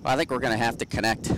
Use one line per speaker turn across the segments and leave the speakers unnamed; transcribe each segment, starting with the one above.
Well, I think we're going to have to connect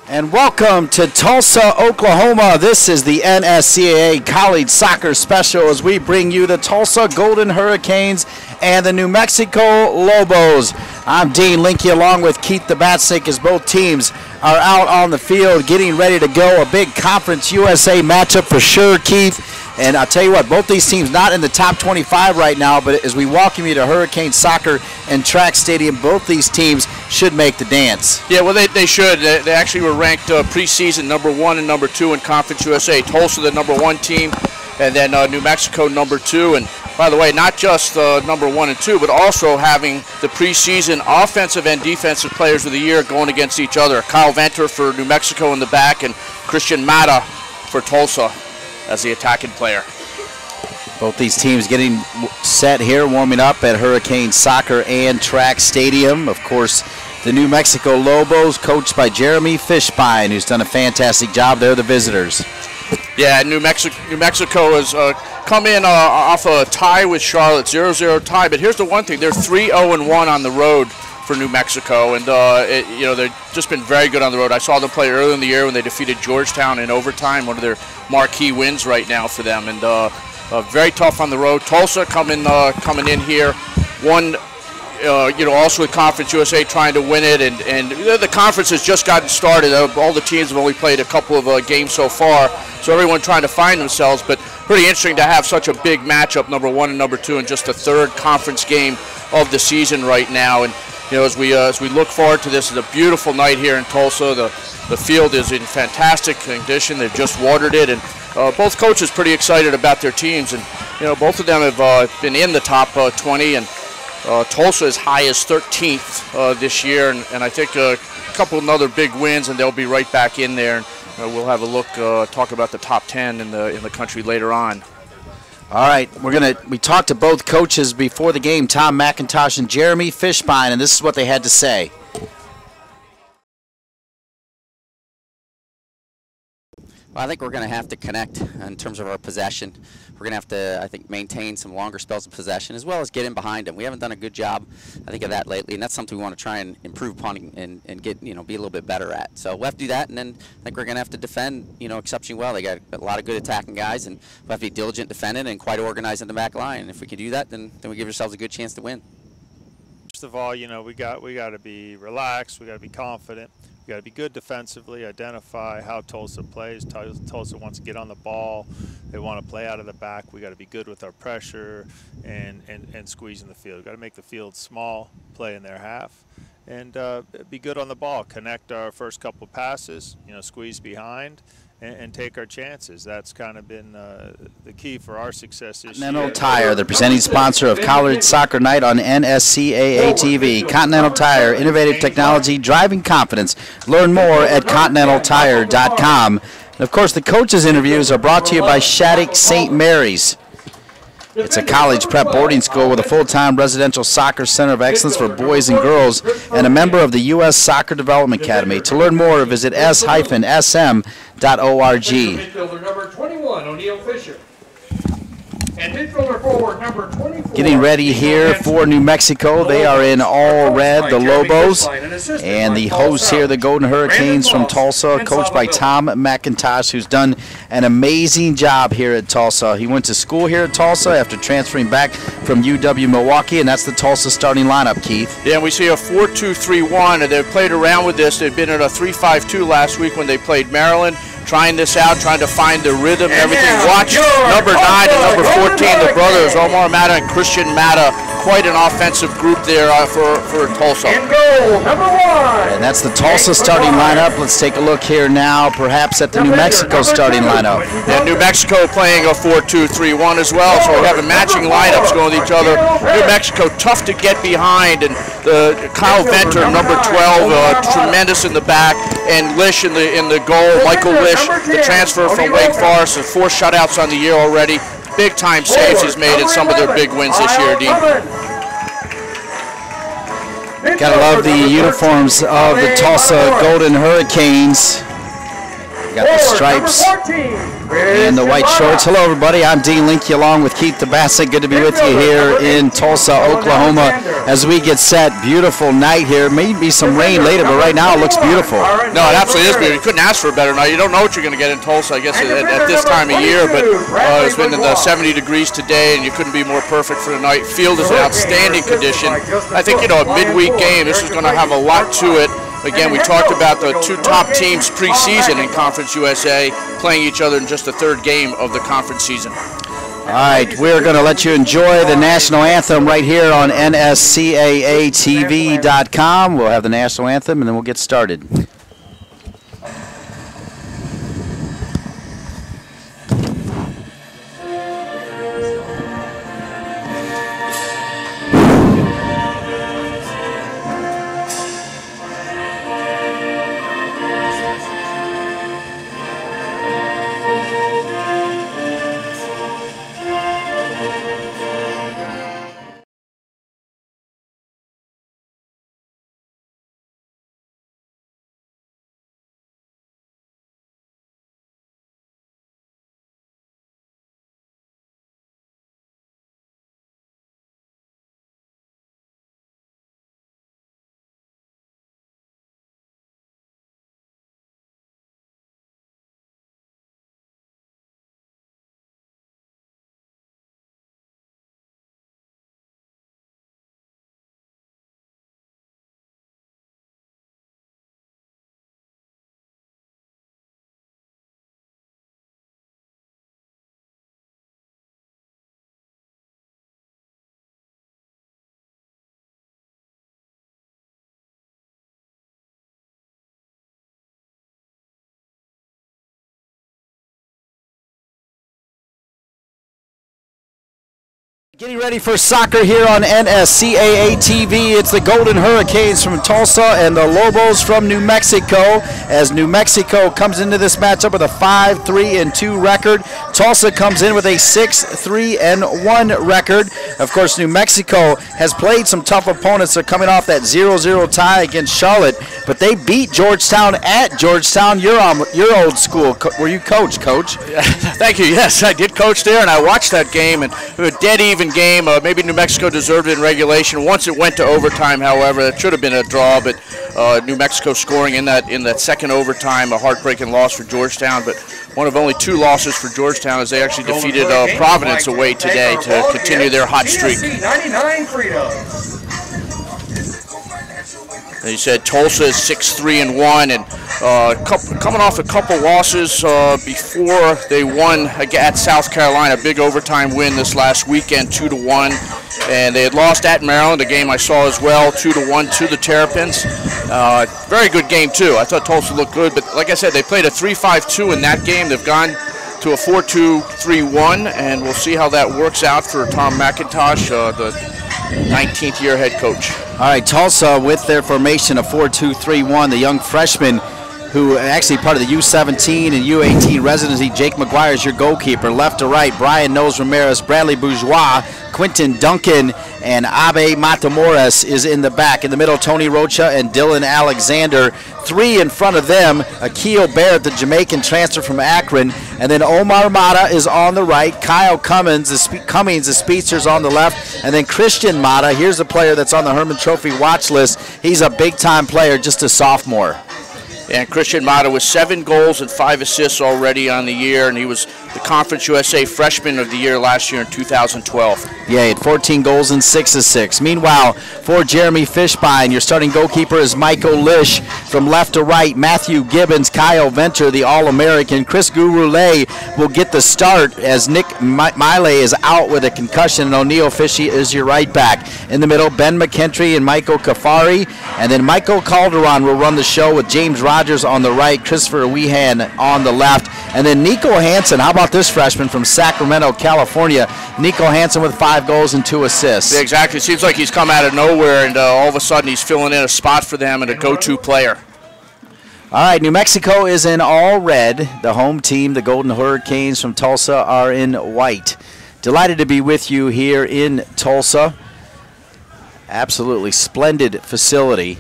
and welcome to Tulsa, Oklahoma. This is the NSCAA College Soccer Special as we bring you the Tulsa Golden Hurricanes and the New Mexico Lobos. I'm Dean Linke along with Keith the Batsnake as both teams are out on the field getting ready to go. A big Conference USA matchup for sure, Keith. And I'll tell you what, both these teams not in the top 25 right now, but as we welcome you to Hurricane Soccer and Track Stadium, both these teams should make the dance.
Yeah, well, they should. They actually were ranked preseason #1 and #2 in Conference USA. Tulsa, the #1 team, and then New Mexico, #2. And by the way, not just #1 and 2, but also having the preseason offensive and defensive players of the year going against each other. Kyle Venter for New Mexico in the back, and Christian Mata for Tulsa as the attacking player.
Both these teams getting set here, warming up at Hurricane Soccer and Track Stadium. Of course, the New Mexico Lobos, coached by Jeremy Fishbein, who's done a fantastic job. They're the visitors.
Yeah, New Mexico has come in off a tie with Charlotte, 0-0 tie. But here's the one thing: they're 3-0-1 on the road for New Mexico, and they've just been very good on the road. I saw them play early in the year when they defeated Georgetown in overtime, one of their marquee wins right now for them, and very tough on the road. Tulsa coming in here, one. Also with Conference USA trying to win it, and the conference has just gotten started. All the teams have only played a couple of games so far, so everyone trying to find themselves. But pretty interesting to have such a big matchup, #1 and #2, in just the third conference game of the season right now. And as we look forward to this, it's a beautiful night here in Tulsa. The field is in fantastic condition. They've just watered it, and both coaches pretty excited about their teams. And you know, both of them have been in the top 20, and Tulsa as high as 13th this year, and I think a couple of other big wins, and they'll be right back in there. And we'll have a look, talk about the top 10 in the country later on.
All right, we talked to both coaches before the game, Tom McIntosh and Jeremy Fishbein, and this is what they had to say.
Well, I think we're going to have to connect in terms of our possession. We're going to have to, I think, maintain some longer spells of possession as well as get in behind them. We haven't done a good job, I think, of that lately, and that's something we want to try and improve upon and get, you know, be a little bit better at. So we'll have to do that, and then I think we're going to have to defend, you know, exceptionally well. They got a lot of good attacking guys, and we'll have to be diligent defending and quite organized in the back line. And if we can do that, then we give ourselves a good chance to win.
First of all, you know, we got to be relaxed. We got to be confident. We got to be good defensively. Identify how Tulsa plays. Tulsa wants to get on the ball. They want to play out of the back. We got to be good with our pressure and squeezing the field. We got to make the field small, play in their half, and be good on the ball. Connect our first couple passes. You know, squeeze behind. And take our chances. That's kind of been the key for our success this year.
Continental Tire, the presenting sponsor of College Soccer Night on NSCAA TV. Continental Tire, innovative technology, driving confidence. Learn more at continentaltire.com. And of course, the coaches' interviews are brought to you by Shattuck St. Mary's. It's a college prep boarding school with a full-time residential soccer center of excellence for boys and girls and a member of the U.S. Soccer Development Academy. To learn more, visit s-sm.org.
Midfielder number 21, O'Neal Fisher. And midfielder forward number 24.
Getting ready here for New Mexico. They are in all red, the Lobos. And the hosts here, the Golden Hurricanes from Tulsa, coached by Tom McIntosh, who's done an amazing job here at Tulsa. He went to school here at Tulsa after transferring back from UW-Milwaukee, and that's the Tulsa starting lineup, Keith.
Yeah, and we see a 4-2-3-1, and they've played around with this. They've been at a 3-5-2 last week when they played Maryland. Trying this out, trying to find the rhythm and everything. Watch number 9 and number 14, the brothers, Omar Mata and Christian Mata. Quite an offensive group there for Tulsa.
In goal, number 1.
And that's the Tulsa starting lineup. Let's take a look here now, perhaps at the New Mexico starting lineup.
And New Mexico playing a 4-2-3-1 as well, so we have a matching lineups going with each other. New Mexico tough to get behind, and Kyle Venter, number 12, tremendous in the back, and Lish in the goal. Michael Lish, the transfer from Wake Forest, and 4 shutouts on the year already. Big time saves he's made in some of their big wins this year, Dean.
Gotta love the uniforms of the Tulsa Golden Hurricanes. Got the stripes and the white shorts. Hello, everybody. I'm Dean Linke along with Keith DeBassett. Good to be with you here in Tulsa, Oklahoma, as we get set. Beautiful night here. Maybe some rain later, but right now it looks beautiful.
No, it absolutely is beautiful. You couldn't ask for a better night. You don't know what you're going to get in Tulsa, I guess, at this time of year, but it's been in the 70 degrees today, and you couldn't be more perfect for the night. Field is in outstanding condition. I think, you know, a midweek game, this is going to have a lot to it. Again, we talked about the 2 top teams preseason in Conference USA playing each other in just the 3rd game of the conference season.
All right, we're going to let you enjoy the national anthem right here on NSCAATV.com. We'll have the national anthem, and then we'll get started. Getting ready for soccer here on NSCAA TV. It's the Golden Hurricanes from Tulsa and the Lobos from New Mexico, as New Mexico comes into this matchup with a 5-3-2 record. Tulsa comes in with a 6-3-1 record. Of course, New Mexico has played some tough opponents. They're coming off that 0-0 tie against Charlotte, but they beat Georgetown at Georgetown. Your old school. Were you Coach?
Thank you. Yes, I did coach there, and I watched that game, and it was a dead even game. Maybe New Mexico deserved it in regulation. Once it went to overtime, however, it should have been a draw, but New Mexico scoring in that second overtime, a heartbreaking loss for Georgetown, but one of only 2 losses for Georgetown as they actually defeated Providence away today to continue their hot streak.
99
As you said, Tulsa is 6-3-1, and coming off a couple losses before they won at South Carolina, big overtime win this last weekend, 2-1, and they had lost at Maryland, a game I saw as well, 2-1 to the Terrapins. Very good game too. I thought Tulsa looked good, but like I said, they played a 3-5-2 in that game. They've gone to a 4-2-3-1, and we'll see how that works out for Tom McIntosh, the 19th year head coach.
All right, Tulsa with their formation of 4-2-3-1, the young freshman who actually part of the U17 and U18 residency. Jake McGuire is your goalkeeper. Left to right, Brian Nose Ramirez, Bradley Bourgeois, Quentin Duncan, and Abe Matamoras is in the back. In the middle, Tony Rocha and Dylan Alexander. 3 in front of them, Akil Barrett, the Jamaican transfer from Akron. And then Omar Mata is on the right. Kyle Cummings, the speedster's on the left. And then Christian Mata, here's a player that's on the Herman Trophy watch list. He's a big-time player, just a sophomore.
And Christian Mata with 7 goals and 5 assists already on the year, and he was the Conference USA Freshman of the Year last year in 2012.
Yeah, he had 14 goals and 6 assists. Meanwhile, for Jeremy Fishbein, your starting goalkeeper is Michael Lish. From left to right, Matthew Gibbons, Kyle Venter, the All-American. Chris Gurule will get the start as Nick Miley is out with a concussion, and O'Neal Fishy is your right back. In the middle, Ben McKentry and Michael Kafari, and then Michael Calderon will run the show with James Rogers on the right, Christopher Weehan on the left, and then Nico Hansen. How about this freshman from Sacramento, California? Nico Hansen with 5 goals and 2 assists.
Yeah, exactly. Seems like he's come out of nowhere, and all of a sudden he's filling in a spot for them and a go-to player.
All right, New Mexico is in all red. The home team, the Golden Hurricanes from Tulsa, are in white. Delighted to be with you here in Tulsa. Absolutely splendid facility.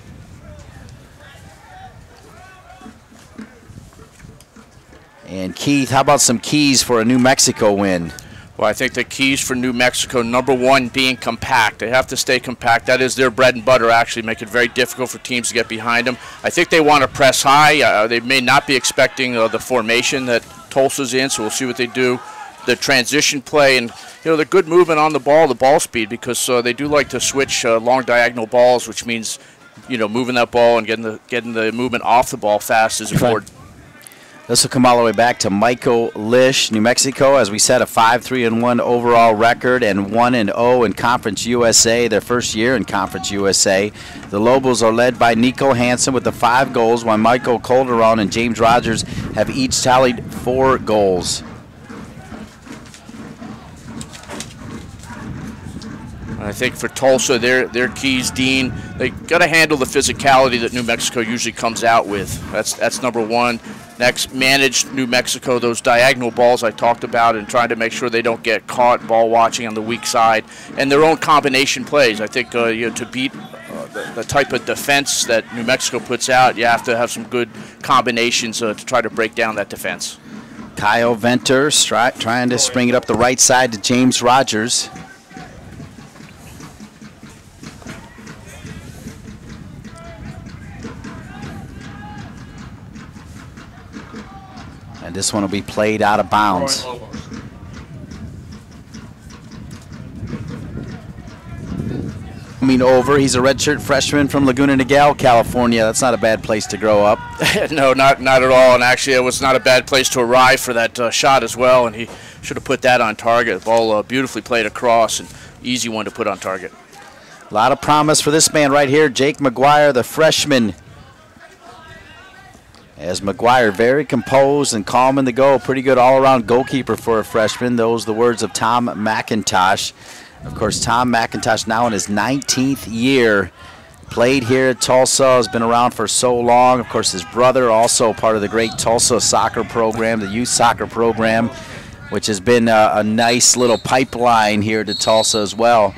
And Keith, how about some keys for a New Mexico win?
Well, I think the keys for New Mexico, number 1, being compact. They have to stay compact. That is their bread and butter, actually, make it very difficult for teams to get behind them. I think they want to press high. They may not be expecting the formation that Tulsa's in, so we'll see what they do. The transition play and, the good movement on the ball speed, because they do like to switch long diagonal balls, which means, moving that ball and getting the movement off the ball fast is important.
This will come all the way back to Michael Lish, New Mexico. As we said, a 5-3-1 overall record and 1-0 in Conference USA, their first year in Conference USA. The Lobos are led by Nico Hansen with the 5 goals, while Michael Calderon and James Rogers have each tallied 4 goals.
I think for Tulsa, their keys, Dean, they got to handle the physicality that New Mexico usually comes out with. That's number 1. Next, manage New Mexico those diagonal balls I talked about, and trying to make sure they don't get caught ball watching on the weak side, and their own combination plays. I think to beat the type of defense that New Mexico puts out, you have to have some good combinations to try to break down that defense.
Kyle Venter trying to spring it up the right side to James Rogers. And this one will be played out of bounds. Coming over, he's a redshirt freshman from Laguna Niguel, California. That's not a bad place to grow up.
No, not at all. And actually, it was not a bad place to arrive for that shot as well. And he should have put that on target. The ball beautifully played across, and easy one to put on target.
A lot of promise for this man right here, Jake McGuire, the freshman. As McGuire, very composed and calm in the goal. Pretty good all-around goalkeeper for a freshman. Those are the words of Tom McIntosh. Of course, Tom McIntosh now in his 19th year. Played here at Tulsa, has been around for so long. Of course, his brother also part of the great Tulsa soccer program, the youth soccer program, which has been a nice little pipeline here to Tulsa as well.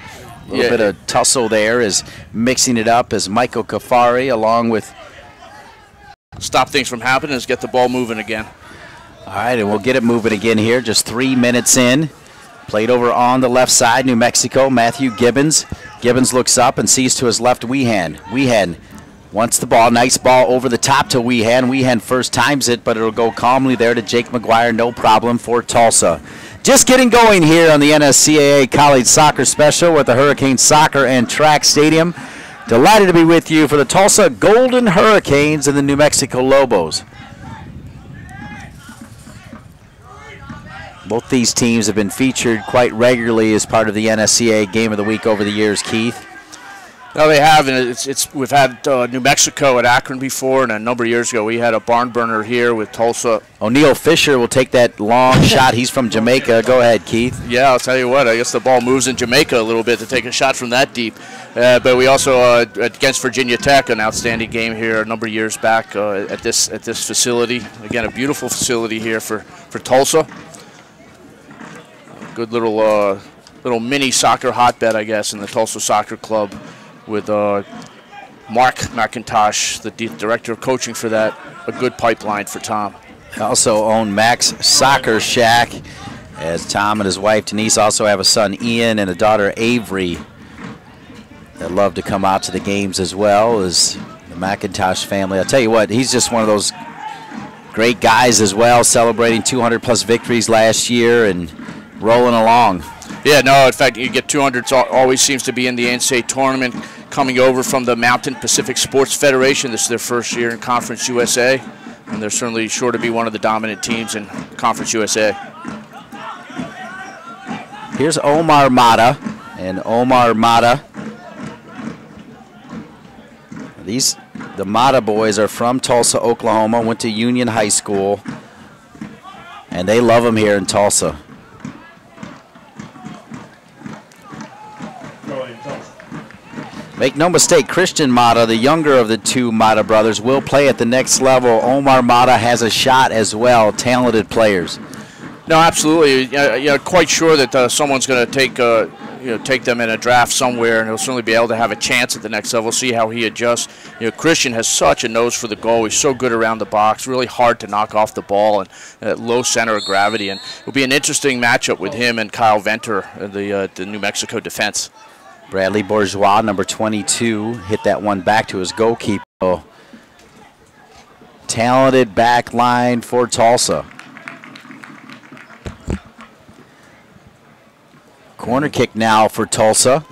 A little bit of tussle there is mixing it up as Michael Kafari along with...
Stop things from happening is get the ball moving again.
All right, and we'll get it moving again here, just 3 minutes in. Played over on the left side, New Mexico, Matthew Gibbons. Gibbons looks up and sees to his left Weehan. Weehan wants the ball. Nice ball over the top to Weehan. Weehan first times it, but it'll go calmly there to Jake McGuire. No problem for Tulsa. Just getting going here on the NSCAA College Soccer Special at the Hurricane Soccer and Track Stadium. Delighted to be with you for the Tulsa Golden Hurricanes and the New Mexico Lobos. Both these teams have been featured quite regularly as part of the NSCAA Game of the Week over the years, Keith.
No, they have, and we've had New Mexico at Akron before, and a number of years ago we had a barn burner here with Tulsa.
O'Neal Fisher will take that long shot. He's from Jamaica. Go ahead, Keith.
Yeah, I'll tell you what, I guess the ball moves in Jamaica a little bit to take a shot from that deep. But we also, against Virginia Tech, an outstanding game here a number of years back at this facility. Again, a beautiful facility here for Tulsa. Good little mini soccer hotbed, I guess, in the Tulsa Soccer Club with Mark McIntosh, the director of coaching for that. A good pipeline for Tom.
I also own Max Soccer Shack, as Tom and his wife Denise also have a son Ian and a daughter Avery that love to come out to the games as well as the McIntosh family. I'll tell you what, he's just one of those great guys as well, celebrating 200-plus victories last year and rolling along.
Yeah, no, in fact, you get 200s always seems to be in the NCAA tournament, coming over from the Mountain Pacific Sports Federation. This is their first year in Conference USA, and they're certainly sure to be one of the dominant teams in Conference USA.
Here's Omar Mata, and Omar Mata, the Mata boys are from Tulsa, Oklahoma, went to Union High School, and they love them here in Tulsa. Make no mistake, Christian Mata, the younger of the two Mata brothers, will play at the next level. Omar Mata has a shot as well. Talented players.
No, absolutely. Quite sure that someone's going to take them in a draft somewhere, and he'll certainly be able to have a chance at the next level. See how he adjusts. Christian has such a nose for the goal. He's so good around the box. Really hard to knock off the ball and low center of gravity. And it'll be an interesting matchup with him and Kyle Venter, the New Mexico defense.
Bradley Bourgeois, number 22, hit that one back to his goalkeeper. Talented back line for Tulsa. Corner kick now for Tulsa.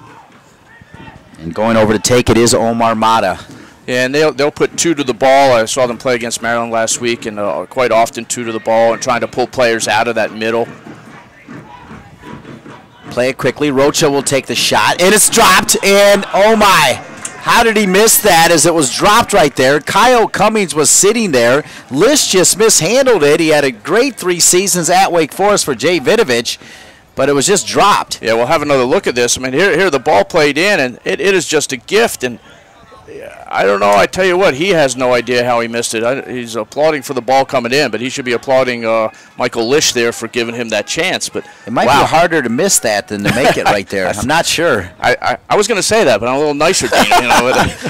And going over to take it is Omar Mata.
Yeah, and they'll put two to the ball. I saw them play against Maryland last week, and quite often two to the ball and trying to pull players out of that middle.
Play it quickly. Rocha will take the shot, and it's dropped, and oh my, how did he miss that as it was dropped right there? Kyle Cummings was sitting there. Lish just mishandled it. He had a great 3 seasons at Wake Forest for Jay Vidovich, but it was just dropped.
Yeah, we'll have another look at this. I mean, here the ball played in, and it is just a gift, and I don't know. I tell you what, he has no idea how he missed it. He's applauding for the ball coming in, but he should be applauding Michael Lish there for giving him that chance. But
it might be harder to miss that than to make it right there. I'm not sure.
I was going to say that, but I'm a little nicer, Dean,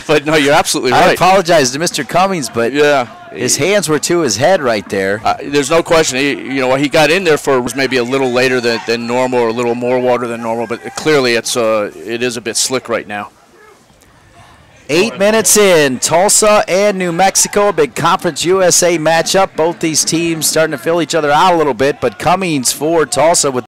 but no, you're absolutely right.
I apologize to Mr. Cummings, but
yeah,
his hands were to his head right there.
There's no question. He got in there for was maybe a little later than normal, or a little more water than normal, but clearly it is a bit slick right now.
8 minutes in, Tulsa and New Mexico, a big Conference USA matchup. Both these teams starting to fill each other out a little bit, but Cummings for Tulsa with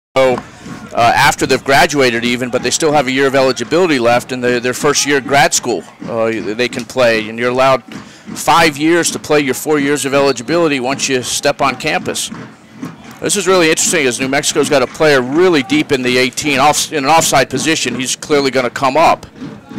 after they've graduated even, but they still have a year of eligibility left, and their first year grad school they can play, and you're allowed 5 years to play your 4 years of eligibility once you step on campus. This is really interesting as New Mexico's got a player really deep in the 18, in an offside position. He's clearly going to come up.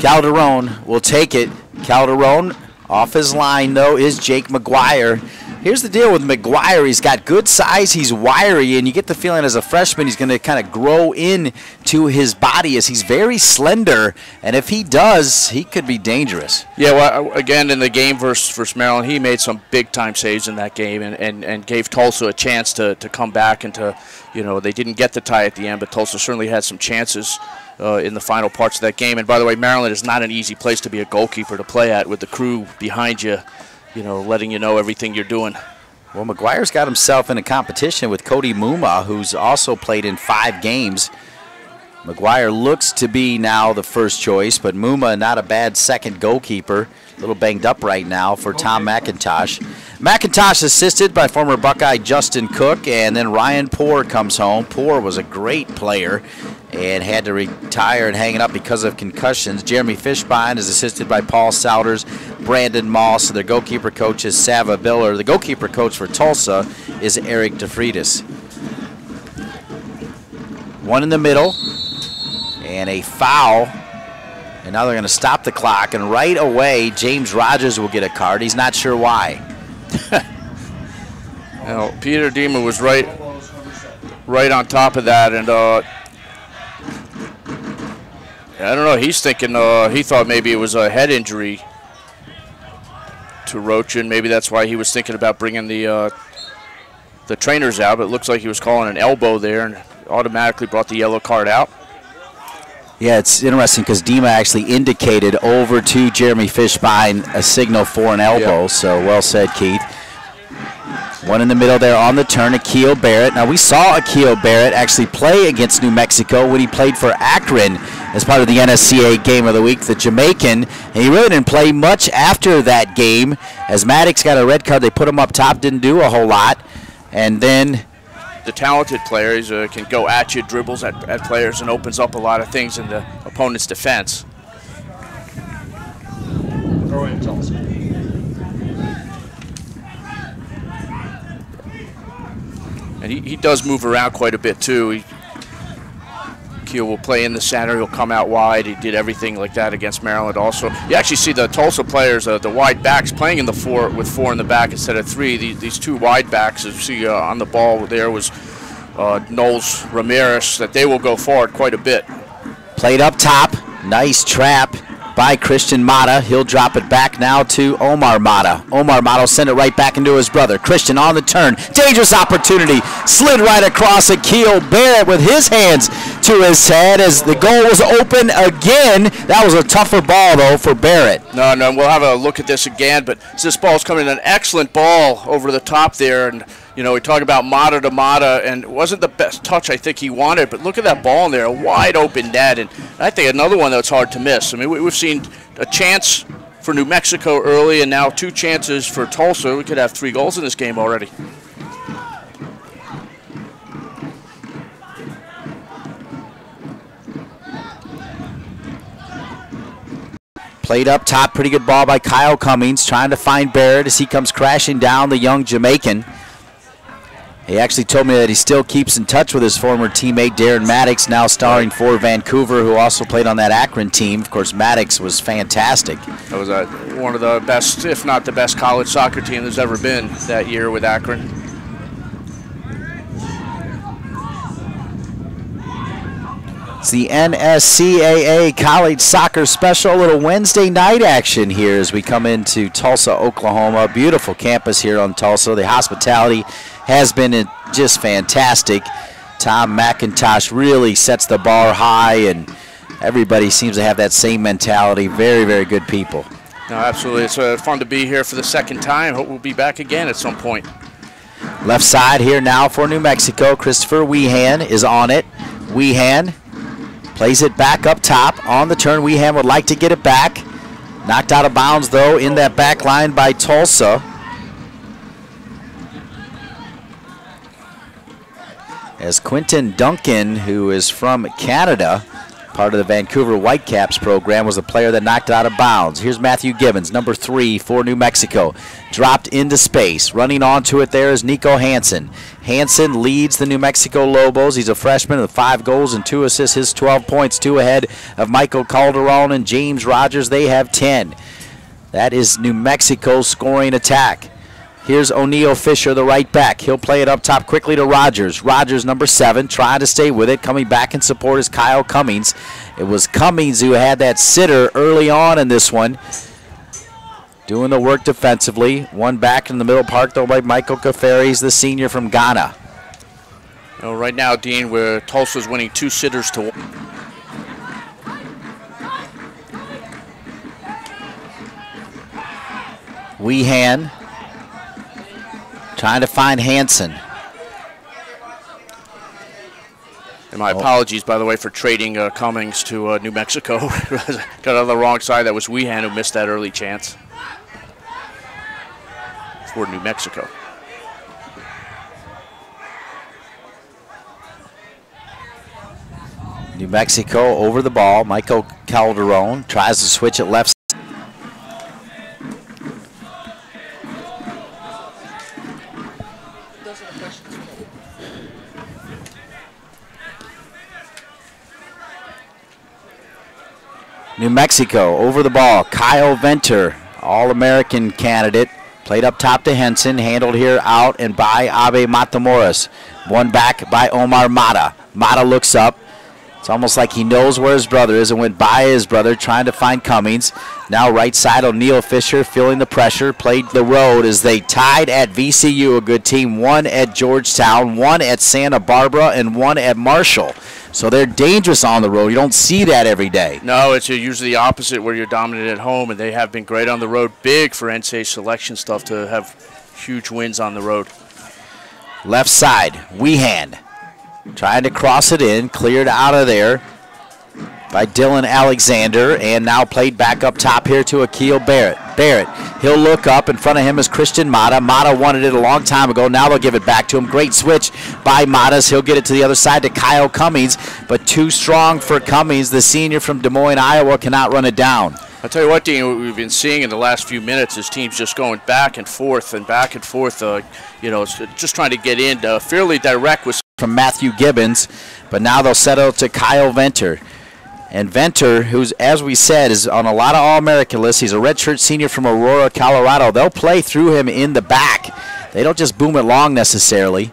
Calderon will take it. Calderon off his line, though, is Jake McGuire. Here's the deal with McGuire. He's got good size. He's wiry, and you get the feeling as a freshman he's going to kind of grow into his body as he's very slender. And if he does, he could be dangerous.
Yeah, well, again, in the game versus Maryland, he made some big-time saves in that game and gave Tulsa a chance to come back and to, you know, they didn't get the tie at the end, but Tulsa certainly had some chances in the final parts of that game. And by the way, Maryland is not an easy place to be a goalkeeper to play at with the crew behind you, you know, letting you know everything you're doing.
Well, McGuire's got himself in a competition with Cody Muma, who's also played in 5 games. McGuire looks to be now the first choice, but Muma not a bad second goalkeeper. A little banged up right now for Tom McIntosh. McIntosh assisted by former Buckeye Justin Cook, and then Ryan Poore comes home. Poore was a great player and had to retire and hang it up because of concussions. Jeremy Fishbein is assisted by Paul Souders, Brandon Moss, and their goalkeeper coach is Sava Biller. The goalkeeper coach for Tulsa is Eric DeFreitas. One in the middle, and a foul. And now they're going to stop the clock, and right away, James Rogers will get a card. He's not sure why.
Well, Peter Diemer was right on top of that, and I don't know. He's thinking he thought maybe it was a head injury to Rochin. Maybe that's why he was thinking about bringing the trainers out. But it looks like he was calling an elbow there, and automatically brought the yellow card out.
Yeah, it's interesting because Dima actually indicated over to Jeremy Fishbein a signal for an elbow. Yep. So well said, Keith. One in the middle there on the turn, Akil Barrett. Now we saw Akil Barrett actually play against New Mexico when he played for Akron as part of the NSCAA Game of the Week, the Jamaican. And he really didn't play much after that game. As Maddox got a red card, they put him up top, didn't do a whole lot. And then
the talented players can go at you, dribbles at players, and opens up a lot of things in the opponent's defense.
Throw in Tulsa.
And he does move around quite a bit too. Keel will play in the center, he'll come out wide. He did everything like that against Maryland also. You actually see the Tulsa players, the wide backs, playing in the 4 with 4 in the back instead of 3. These 2 wide backs, as you see on the ball there was Knowles Ramirez, that they will go forward quite a bit.
Played up top, nice trap by Christian Mata. He'll drop it back now to Omar Mata. Omar Mata will send it right back into his brother. Christian on the turn. Dangerous opportunity. Slid right across Akil Barrett with his hands to his head as the goal was open again. That was a tougher ball, though, for Barrett.
No, we'll have a look at this again, but this ball's coming in, an excellent ball over the top there, and you know, we talk about Mata to Mata, and it wasn't the best touch I think he wanted, but look at that ball in there, a wide open net, and I think another one that's hard to miss. I mean, we've seen a chance for New Mexico early, and now 2 chances for Tulsa. We could have 3 goals in this game already.
Played up top, pretty good ball by Kyle Cummings, trying to find Barrett as he comes crashing down, the young Jamaican. He actually told me that he still keeps in touch with his former teammate Darren Maddox, now starring for Vancouver, who also played on that Akron team. Of course, Maddox was fantastic.
That was one of the best, if not the best, college soccer team there's ever been that year with Akron.
It's the NSCAA College Soccer Special, a little Wednesday night action here as we come into Tulsa, Oklahoma. Beautiful campus here on Tulsa. The hospitality has been just fantastic. Tom McIntosh really sets the bar high, and everybody seems to have that same mentality. Very, very good people.
No, absolutely. It's fun to be here for the second time. Hope we'll be back again at some point.
Left side here now for New Mexico. Christopher Weehan is on it. Weehan plays it back up top on the turn. Weehan would like to get it back. Knocked out of bounds, though, in that back line by Tulsa. As Quentin Duncan, who is from Canada, part of the Vancouver Whitecaps program, was the player that knocked it out of bounds. Here's Matthew Gibbons, number 3 for New Mexico. Dropped into space. Running onto it there is Nico Hansen. Hansen leads the New Mexico Lobos. He's a freshman with 5 goals and 2 assists. His 12 points, 2 ahead of Michael Calderon and James Rogers. They have 10. That is New Mexico's scoring attack. Here's O'Neal Fisher, the right back. He'll play it up top quickly to Rogers. Rogers, number 7, trying to stay with it. Coming back in support is Kyle Cummings. It was Cummings who had that sitter early on in this one. Doing the work defensively. One back in the middle park, though, by Michael Kafaris, the senior from Ghana.
Well, right now, Dean, where Tulsa's winning 2 sitters to 1.
Weehan trying to find Hansen.
And my apologies, by the way, for trading Cummings to New Mexico. Got on the wrong side. That was Weehan who missed that early chance for New Mexico.
New Mexico over the ball. Michael Calderon tries to switch it left. New Mexico over the ball. Kyle Venter, All-American candidate. Played up top to Henson. Handled here out and by Abe Matamoros. One back by Omar Mata. Mata looks up. It's almost like he knows where his brother is and went by his brother trying to find Cummings. Now right side, O'Neal Fisher feeling the pressure. Played the road as they tied at VCU, a good team. 1 at Georgetown, 1 at Santa Barbara, and 1 at Marshall. So they're dangerous on the road. You don't see that every day.
No, it's usually the opposite where you're dominant at home, and they have been great on the road. Big for NCAA selection stuff to have huge wins on the road.
Left side, Weehan. Trying to cross it in, cleared out of there by Dylan Alexander, and now played back up top here to Akil Barrett. Barrett, he'll look up. In front of him is Christian Mata. Mata wanted it a long time ago. Now they'll give it back to him. Great switch by Matas. He'll get it to the other side to Kyle Cummings, but too strong for Cummings. The senior from Des Moines, Iowa, cannot run it down.
I'll tell you what, Dean, what we've been seeing in the last few minutes is teams just going back and forth, just trying to get in fairly direct with
from Matthew Gibbons, but now they'll settle to Kyle Venter. And Venter, who's, as we said, is on a lot of All-American lists. He's a redshirt senior from Aurora, Colorado. They'll play through him in the back. They don't just boom it long necessarily.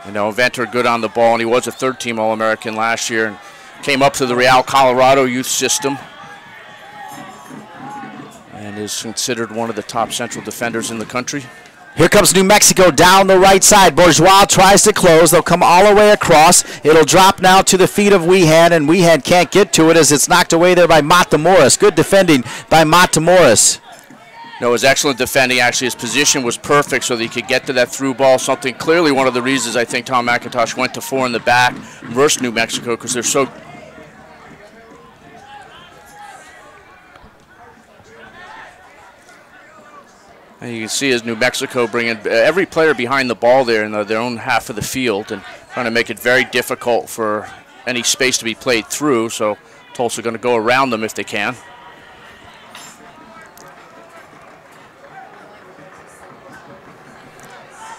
You know, Venter good on the ball, and he was a third-team All-American last year and came up to the Real Colorado youth system and is considered one of the top central defenders in the country.
Here comes New Mexico down the right side. Bourgeois tries to close. They'll come all the way across. It'll drop now to the feet of Weehan, and Weehan can't get to it as it's knocked away there by Matamoros. Good defending by Matamoros.
No, it was excellent defending. Actually, his position was perfect so that he could get to that through ball. Something clearly one of the reasons I think Tom McIntosh went to 4 in the back versus New Mexico, because they're so... And you can see as New Mexico bringing every player behind the ball there in their own half of the field and trying to make it very difficult for any space to be played through. So Tulsa going to go around them if they can.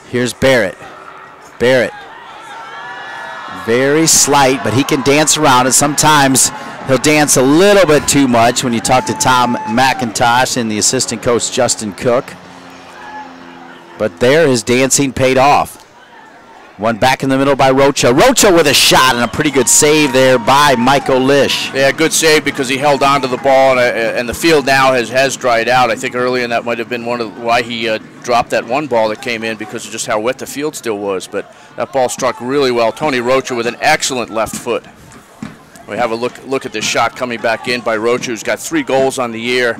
Here's Barrett. Barrett, very slight, but he can dance around it. Sometimes he'll dance a little bit too much when you talk to Tom McIntosh and the assistant coach Justin Cook. But there, his dancing paid off. One back in the middle by Rocha. Rocha with a shot and a pretty good save there by Michael Lish.
Yeah, good save because he held on to the ball, and the field now has dried out. I think early in that might have been one of why he dropped that one ball that came in, because of just how wet the field still was. But that ball struck really well. Tony Rocha with an excellent left foot. We have a look at this shot coming back in by Rocha, who's got 3 goals on the year.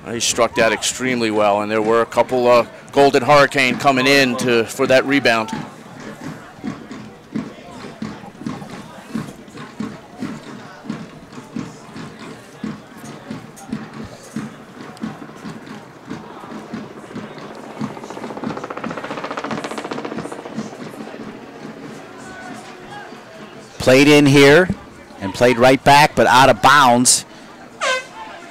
He struck that extremely well, and there were a couple Golden Hurricane coming in for that rebound.
Played in here and played right back, but out of bounds.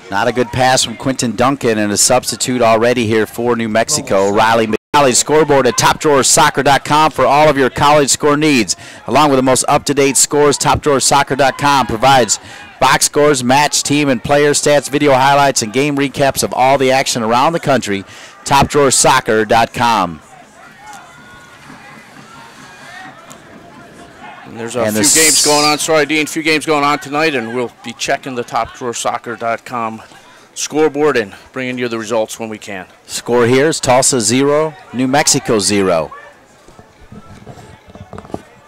Not a good pass from Quentin Duncan, and a substitute already here for New Mexico. Riley College Scoreboard at TopDrawerSoccer.com for all of your college score needs. Along with the most up-to-date scores, TopDrawerSoccer.com provides Box scores, match, team, and player stats, video highlights, and game recaps of all the action around the country. TopDrawerSoccer.com.
And there's a few games going on. Sorry, Dean. A few games going on tonight, and we'll be checking the TopDrawerSoccer.com scoreboard and bringing you the results when we can.
Score here is Tulsa 0, New Mexico 0.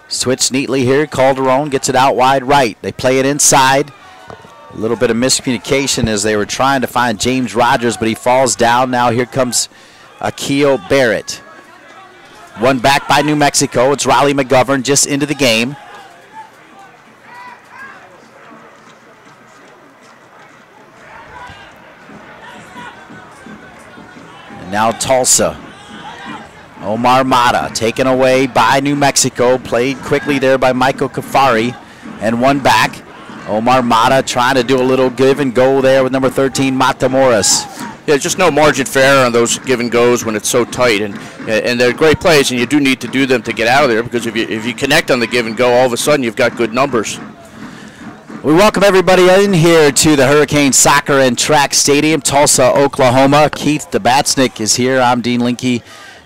Switch neatly here. Calderon gets it out wide right. They play it inside. A little bit of miscommunication as they were trying to find James Rogers, but he falls down. Now here comes Akil Barrett. One back by New Mexico. It's Riley McGovern just into the game. And now Tulsa. Omar Mata taken away by New Mexico. Played quickly there by Michael Kafari. And one back. Omar Mata trying to do a little give and go there with number 13, Mata Morris.
Yeah, just no margin for error on those give and goes when it's so tight. And they're great plays, and you do need to do them to get out of there, because if you connect on the give and go, all of a sudden you've got good numbers.
We welcome everybody in here to the Hurricane Soccer and Track Stadium, Tulsa, Oklahoma. Keith DeBatsnik is here. I'm Dean Linke.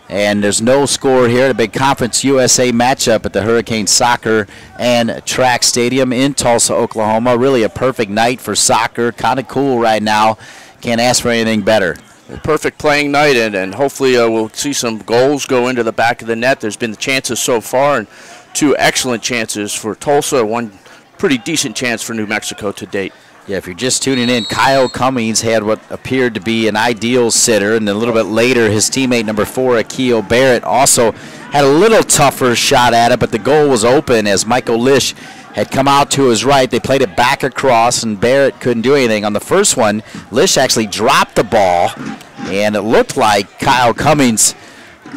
And there's no score here. A big Conference USA matchup at the Hurricane Soccer and Track Stadium in Tulsa, Oklahoma. Really a perfect night for soccer. Kind of cool right now. Can't ask for anything better.
A perfect playing night, and hopefully we'll see some goals go into the back of the net. There's been the chances so far, and 2 excellent chances for Tulsa, 1 pretty decent chance for New Mexico to date.
Yeah, if you're just tuning in, Kyle Cummings had what appeared to be an ideal sitter, and then a little bit later, his teammate number 4, Akil Barrett, also had a little tougher shot at it, but the goal was open as Michael Lish had come out to his right. They played it back across, and Barrett couldn't do anything. On the first one, Lish actually dropped the ball, and it looked like Kyle Cummings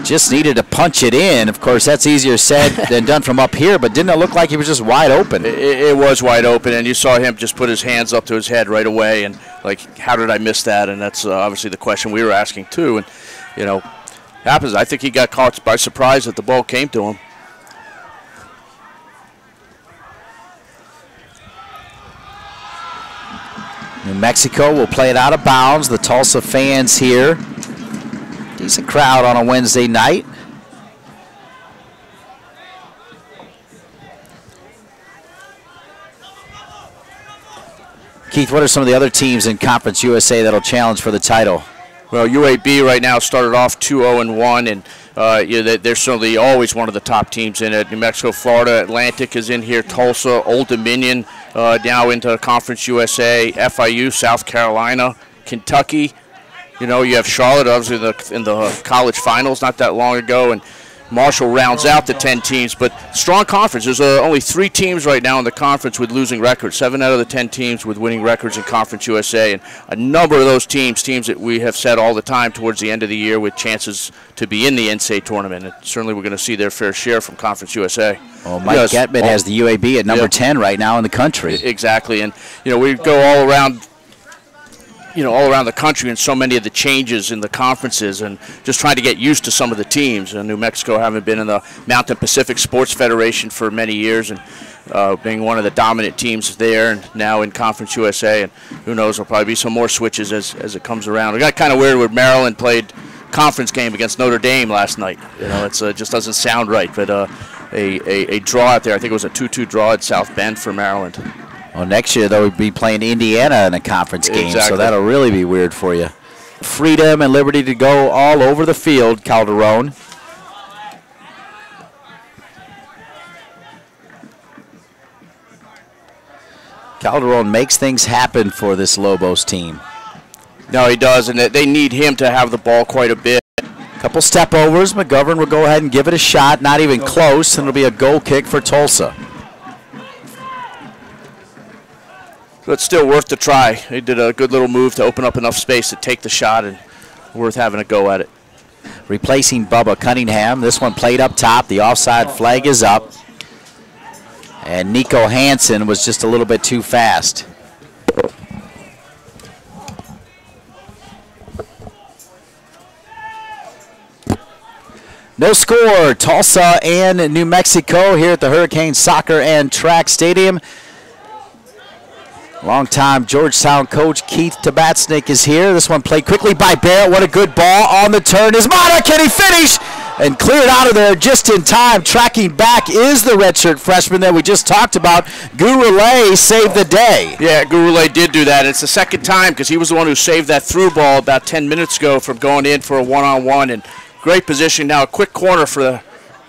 just needed to punch it in. Of course, that's easier said than done from up here, but didn't it look like he was just wide open?
It was wide open, and you saw him just put his hands up to his head right away, and like, how did I miss that? And that's obviously the question we were asking too. And, you know, happens. I think he got caught by surprise that the ball came to him.
New Mexico will play it out of bounds. The Tulsa fans here. Decent crowd on a Wednesday night. Keith, what are some of the other teams in Conference USA that'll challenge for the title?
Well, UAB right now started off 2-0-1, and they're certainly always one of the top teams in it. New Mexico, Florida, Atlantic is in here. Tulsa, Old Dominion now into Conference USA. FIU, South Carolina, Kentucky. You know, you have Charlotte, obviously, in the college finals not that long ago, and Marshall rounds out the 10 teams. But strong conference. There's only 3 teams right now in the conference with losing records. 7 out of the 10 teams with winning records in Conference USA. And a number of those teams that we have said all the time towards the end of the year with chances to be in the NCAA tournament. And certainly we're going to see their fair share from Conference USA.
Well, Mike Getman has the UAB at number 10 right now in the country.
Exactly. And, you know, we go all around the country and so many of the changes in the conferences and just trying to get used to some of the teams. And New Mexico having been in the Mountain Pacific Sports Federation for many years and being one of the dominant teams there, and now in Conference USA. And who knows, there'll probably be some more switches as it comes around. It got kind of weird when Maryland played conference game against Notre Dame last night. You know, it's just doesn't sound right, but a draw out there. I think it was a 2-2 draw at South Bend for Maryland.
Well, next year, though, we'll be playing Indiana in a conference game,
exactly.
So that'll really be weird for you. Freedom and liberty to go all over the field, Calderon. Calderon makes things happen for this Lobos team.
No, he does, and they need him to have the ball quite a bit.
Couple step overs. McGovern will go ahead and give it a shot. Not even close, and it'll be a goal kick for Tulsa.
So it's still worth the try. He did a good little move to open up enough space to take the shot, and worth having a go at it.
Replacing Bubba Cunningham. This one played up top. The offside flag is up. And Nico Hansen was just a little bit too fast. No score. Tulsa and New Mexico here at the Hurricane Soccer and Track Stadium. Longtime Georgetown coach Keith Tabatsnik is here. This one played quickly by Barrett. What a good ball on the turn. Is Mata, can he finish? And cleared out of there just in time. Tracking back is the redshirt freshman that we just talked about. Gurulay saved the day.
Yeah, Gurulay did do that. It's the second time because he was the one who saved that through ball about 10 minutes ago from going in for a one-on-one. And great position now. A quick corner for the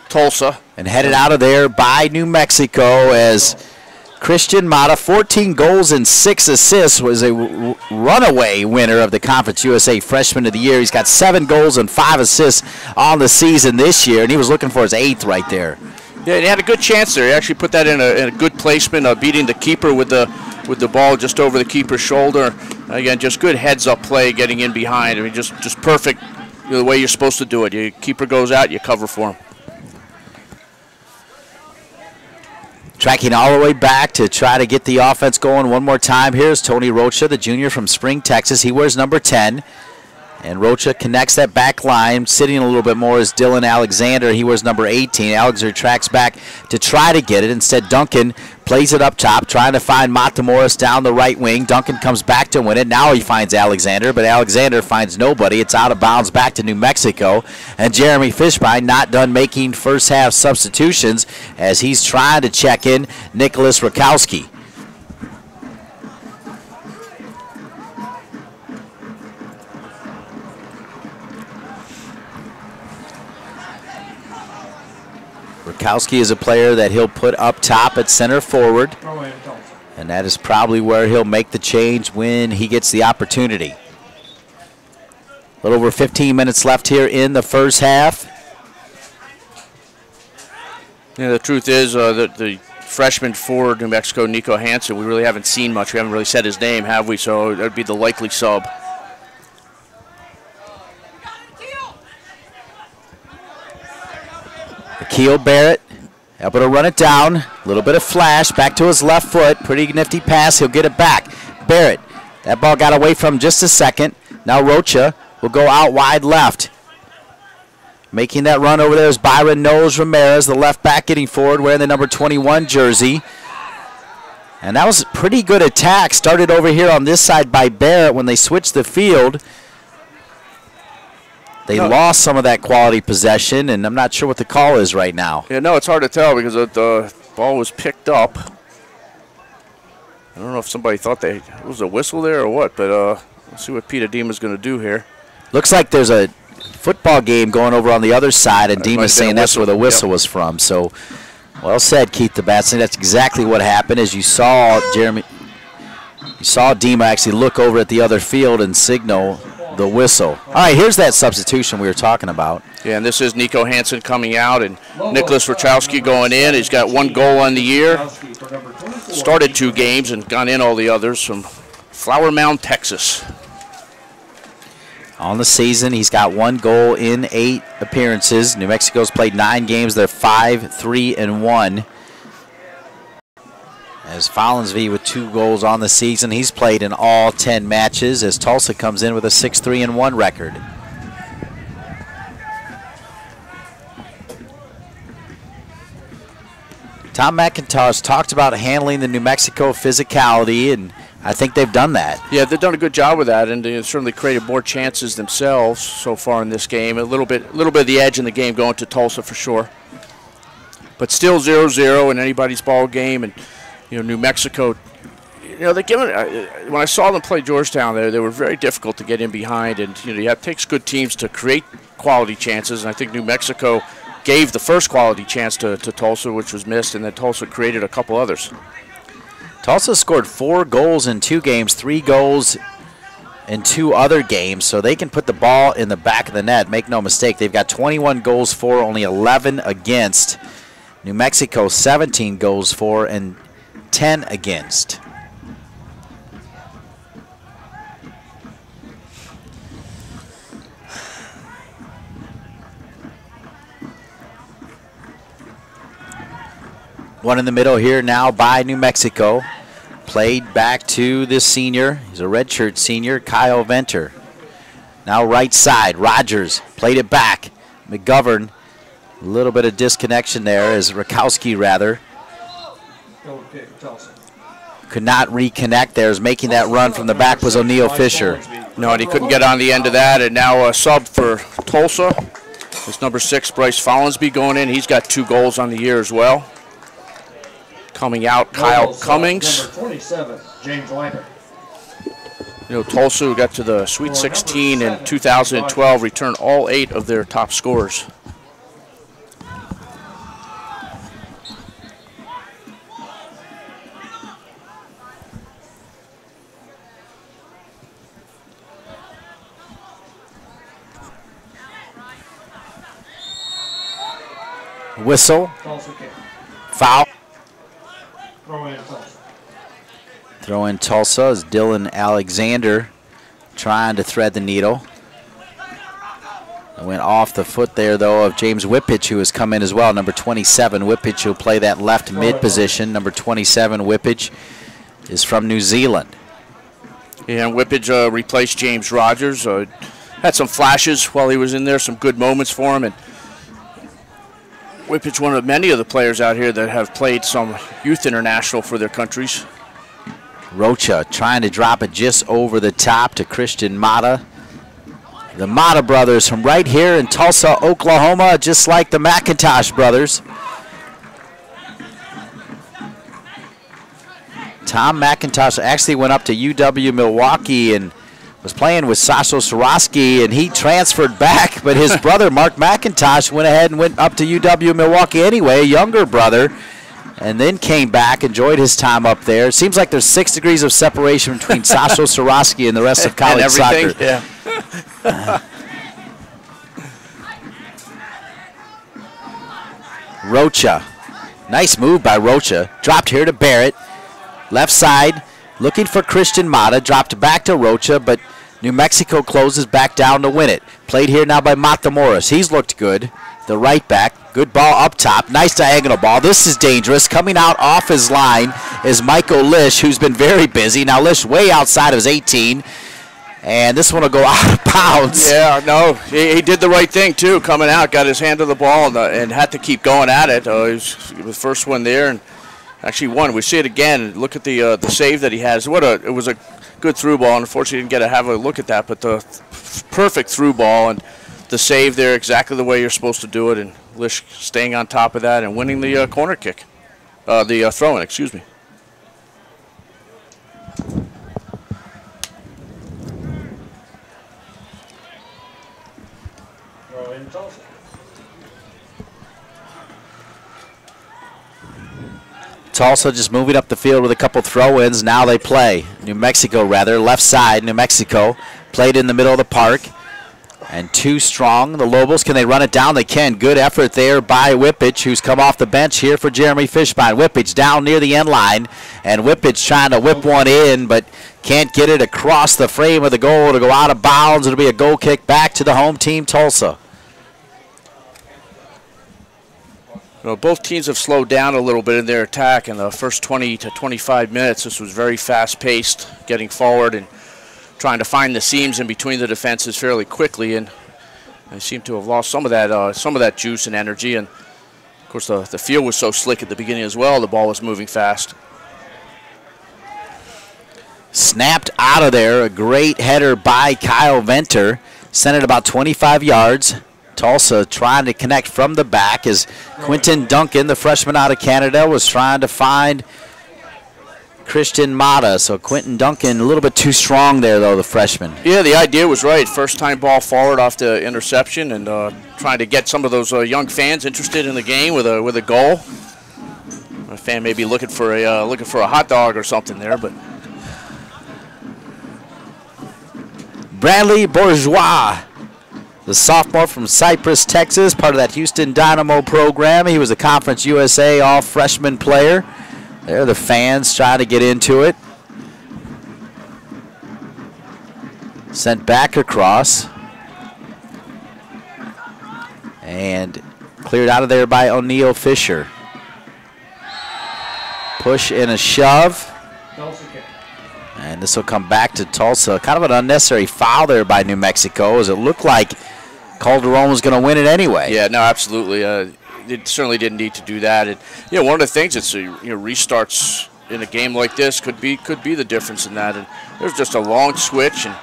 Tulsa.
And headed out of there by New Mexico as Christian Mata, 14 goals and 6 assists, was a runaway winner of the Conference USA Freshman of the Year. He's got 7 goals and 5 assists on the season this year, and he was looking for his 8th right there.
Yeah, he had a good chance there. He actually put that in a good placement, beating the keeper with the ball just over the keeper's shoulder. Again, just good heads-up play, getting in behind. I mean, just perfect, the way you're supposed to do it. Your keeper goes out, you cover for him.
Tracking all the way back to try to get the offense going one more time. Here's Tony Rocha, the junior from Spring, Texas. He wears number 10. And Rocha connects that back line. Sitting a little bit more is Dylan Alexander. He wears number 18. Alexander tracks back to try to get it. Instead, Duncan plays it up top, trying to find Matamoros down the right wing. Duncan comes back to win it. Now he finds Alexander, but Alexander finds nobody. It's out of bounds back to New Mexico. And Jeremy Fishbein not done making first half substitutions as he's trying to check in Nicholas Rakowski. Rakowski is a player that he'll put up top at center forward, and that is probably where he'll make the change when he gets the opportunity. A little over 15 minutes left here in the first half.
Yeah, the truth is that the freshman for New Mexico, Nico Hansen, we really haven't seen much. We haven't really said his name, have we? So that would be the likely sub.
Akil Barrett able to run it down. A little bit of flash back to his left foot. Pretty nifty pass. He'll get it back. Barrett, that ball got away from him just a second. Now Rocha will go out wide left. Making that run over there is Byron Knowles Ramirez, the left back, getting forward, wearing the number 21 jersey. And that was a pretty good attack. Started over here on this side by Barrett when they switched the field. They lost some of that quality possession, and I'm not sure what the call is right now.
Yeah, no, it's hard to tell because the ball was picked up. I don't know if somebody thought it was a whistle there or what, but let's see what Peter Dima's going to do here.
Looks like there's a football game going over on the other side, and Dima's saying that's where the whistle was from. So, well said, Keith Tabatsnik. That's exactly what happened. As you saw, Jeremy, you saw Dima actually look over at the other field and signal the whistle. All right, here's that substitution we were talking about.
Yeah, and this is Nico Hansen coming out and Nicholas Rachowski going in. He's got 1 goal on the year. Started 2 games and gone in all the others from Flower Mound, Texas.
On the season, he's got 1 goal in 8 appearances. New Mexico's played 9 games. They're 5-3-1. As Follansby with 2 goals on the season. He's played in all 10 matches as Tulsa comes in with a 6-3-1 record. Tom McIntosh talked about handling the New Mexico physicality, and I think they've done that.
Yeah, they've done a good job with that, and they certainly created more chances themselves so far in this game. A little bit of the edge in the game going to Tulsa for sure. But still 0-0 in anybody's ball game, and New Mexico, they when I saw them play Georgetown, they were very difficult to get in behind, and it takes good teams to create quality chances, and I think New Mexico gave the first quality chance to Tulsa, which was missed, and then Tulsa created a couple others.
Tulsa scored 4 goals in 2 games, 3 goals in 2 other games, so they can put the ball in the back of the net. Make no mistake, they've got 21 goals for, only 11 against. New Mexico 17 goals for and 10 against. One in the middle here now by New Mexico. Played back to the senior. He's a redshirt senior, Kyle Venter. Now right side, Rogers played it back. McGovern, a little bit of disconnection there as Rakowski rather. could not reconnect there. As making that run from the back was O'Neal Fisher.
No, and he couldn't get on the end of that, and now a sub for Tulsa. It's number 6, Bryce Follinsby going in. He's got 2 goals on the year as well. Coming out, Kyle Cummings.
Number 27, James Lamper.
You know, Tulsa, who got to the Sweet 16 in 2012, returned all 8 of their top scorers.
Whistle.
Tulsa kick.
Foul.
Throw in Tulsa.
Throw in Tulsa as Dylan Alexander trying to thread the needle. It went off the foot there, though, of James Whippich, who has come in as well. Number 27, Whippich will play that left mid position. Number 27, Whippich, is from New Zealand.
Yeah, and Whippich replaced James Rogers. Had some flashes while he was in there, some good moments for him. And Whippich, one of many of the players out here that have played some youth international for their countries.
Rocha trying to drop it just over the top to Christian Mata. The Mata brothers from right here in Tulsa, Oklahoma, just like the McIntosh brothers. Tom McIntosh actually went up to UW Milwaukee and was playing with Sasho Sorosky, and he transferred back, but his brother, Mark McIntosh, went ahead and went up to UW Milwaukee anyway, a younger brother, and then came back, enjoyed his time up there. It seems like there's 6 degrees of separation between Sasho Sorosky and the rest of college soccer.
Yeah.
Rocha. Nice move by Rocha. Dropped here to Barrett. Left side, looking for Christian Mata. Dropped back to Rocha, but New Mexico closes back down to win it. Played here now by Matamoros. He's looked good. The right back. Good ball up top. Nice diagonal ball. This is dangerous. Coming out off his line is Michael Lish, who's been very busy. Now Lish way outside of his 18. And this one will go out of bounds.
Yeah, no, he did the right thing, too, coming out, got his hand to the ball and had to keep going at it. He was the first one there and actually won. We see it again. Look at the save that he has. It was a good through ball. Unfortunately, didn't get to have a look at that, but the perfect through ball and the save there exactly the way you're supposed to do it, and Lish staying on top of that and winning the corner kick, the throw-in, excuse me.
Tulsa.
Tulsa just moving up the field with a couple throw-ins. Now they play. New Mexico, rather. Left side, New Mexico. Played in the middle of the park. And too strong. The Lobos, can they run it down? They can. Good effort there by Whippich, who's come off the bench here for Jeremy Fishbein. Whippich down near the end line. And Whippich trying to whip one in, but can't get it across the frame of the goal to go out of bounds. It'll be a goal kick back to the home team, Tulsa.
Well, both teams have slowed down a little bit in their attack in the first 20 to 25 minutes. This was very fast-paced, getting forward and trying to find the seams in between the defenses fairly quickly, and they seem to have lost some of that juice and energy. And of course, the field was so slick at the beginning as well. The ball was moving fast.
Snapped out of there. A great header by Kyle Venter. Sent it about 25 yards. Tulsa trying to connect from the back as Quentin Duncan, the freshman out of Canada, was trying to find Christian Mata. So Quentin Duncan a little bit too strong there, though, the freshman.
Yeah, the idea was right. First time ball forward off the interception, and trying to get some of those young fans interested in the game with a goal. A fan may be looking for a hot dog or something there, but
Bradley Bourgeois, the sophomore from Cypress, Texas, part of that Houston Dynamo program. He was a Conference USA all-freshman player. There the fans trying to get into it. Sent back across. And cleared out of there by O'Neal Fisher. Push and a shove. And this will come back to Tulsa. Kind of an unnecessary foul there by New Mexico, as it looked like Calderon was going to win it anyway.
Yeah, no, absolutely. It certainly didn't need to do that. And, one of the things that's restarts in a game like this could be the difference in that. And there's just a long switch, and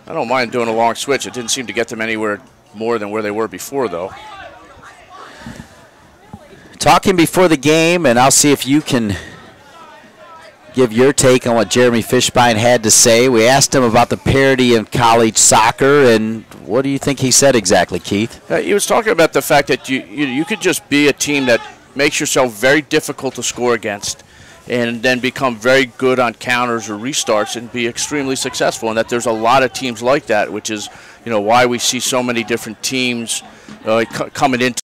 I don't mind doing a long switch. It didn't seem to get them anywhere more than where they were before, though.
Talking before the game, and I'll see if you can give your take on what Jeremy Fishbein had to say. We asked him about the parity in college soccer, and what do you think he said exactly, Keith?
He was talking about the fact that you could just be a team that makes yourself very difficult to score against and then become very good on counters or restarts and be extremely successful, and that there's a lot of teams like that, which is why we see so many different teams coming into,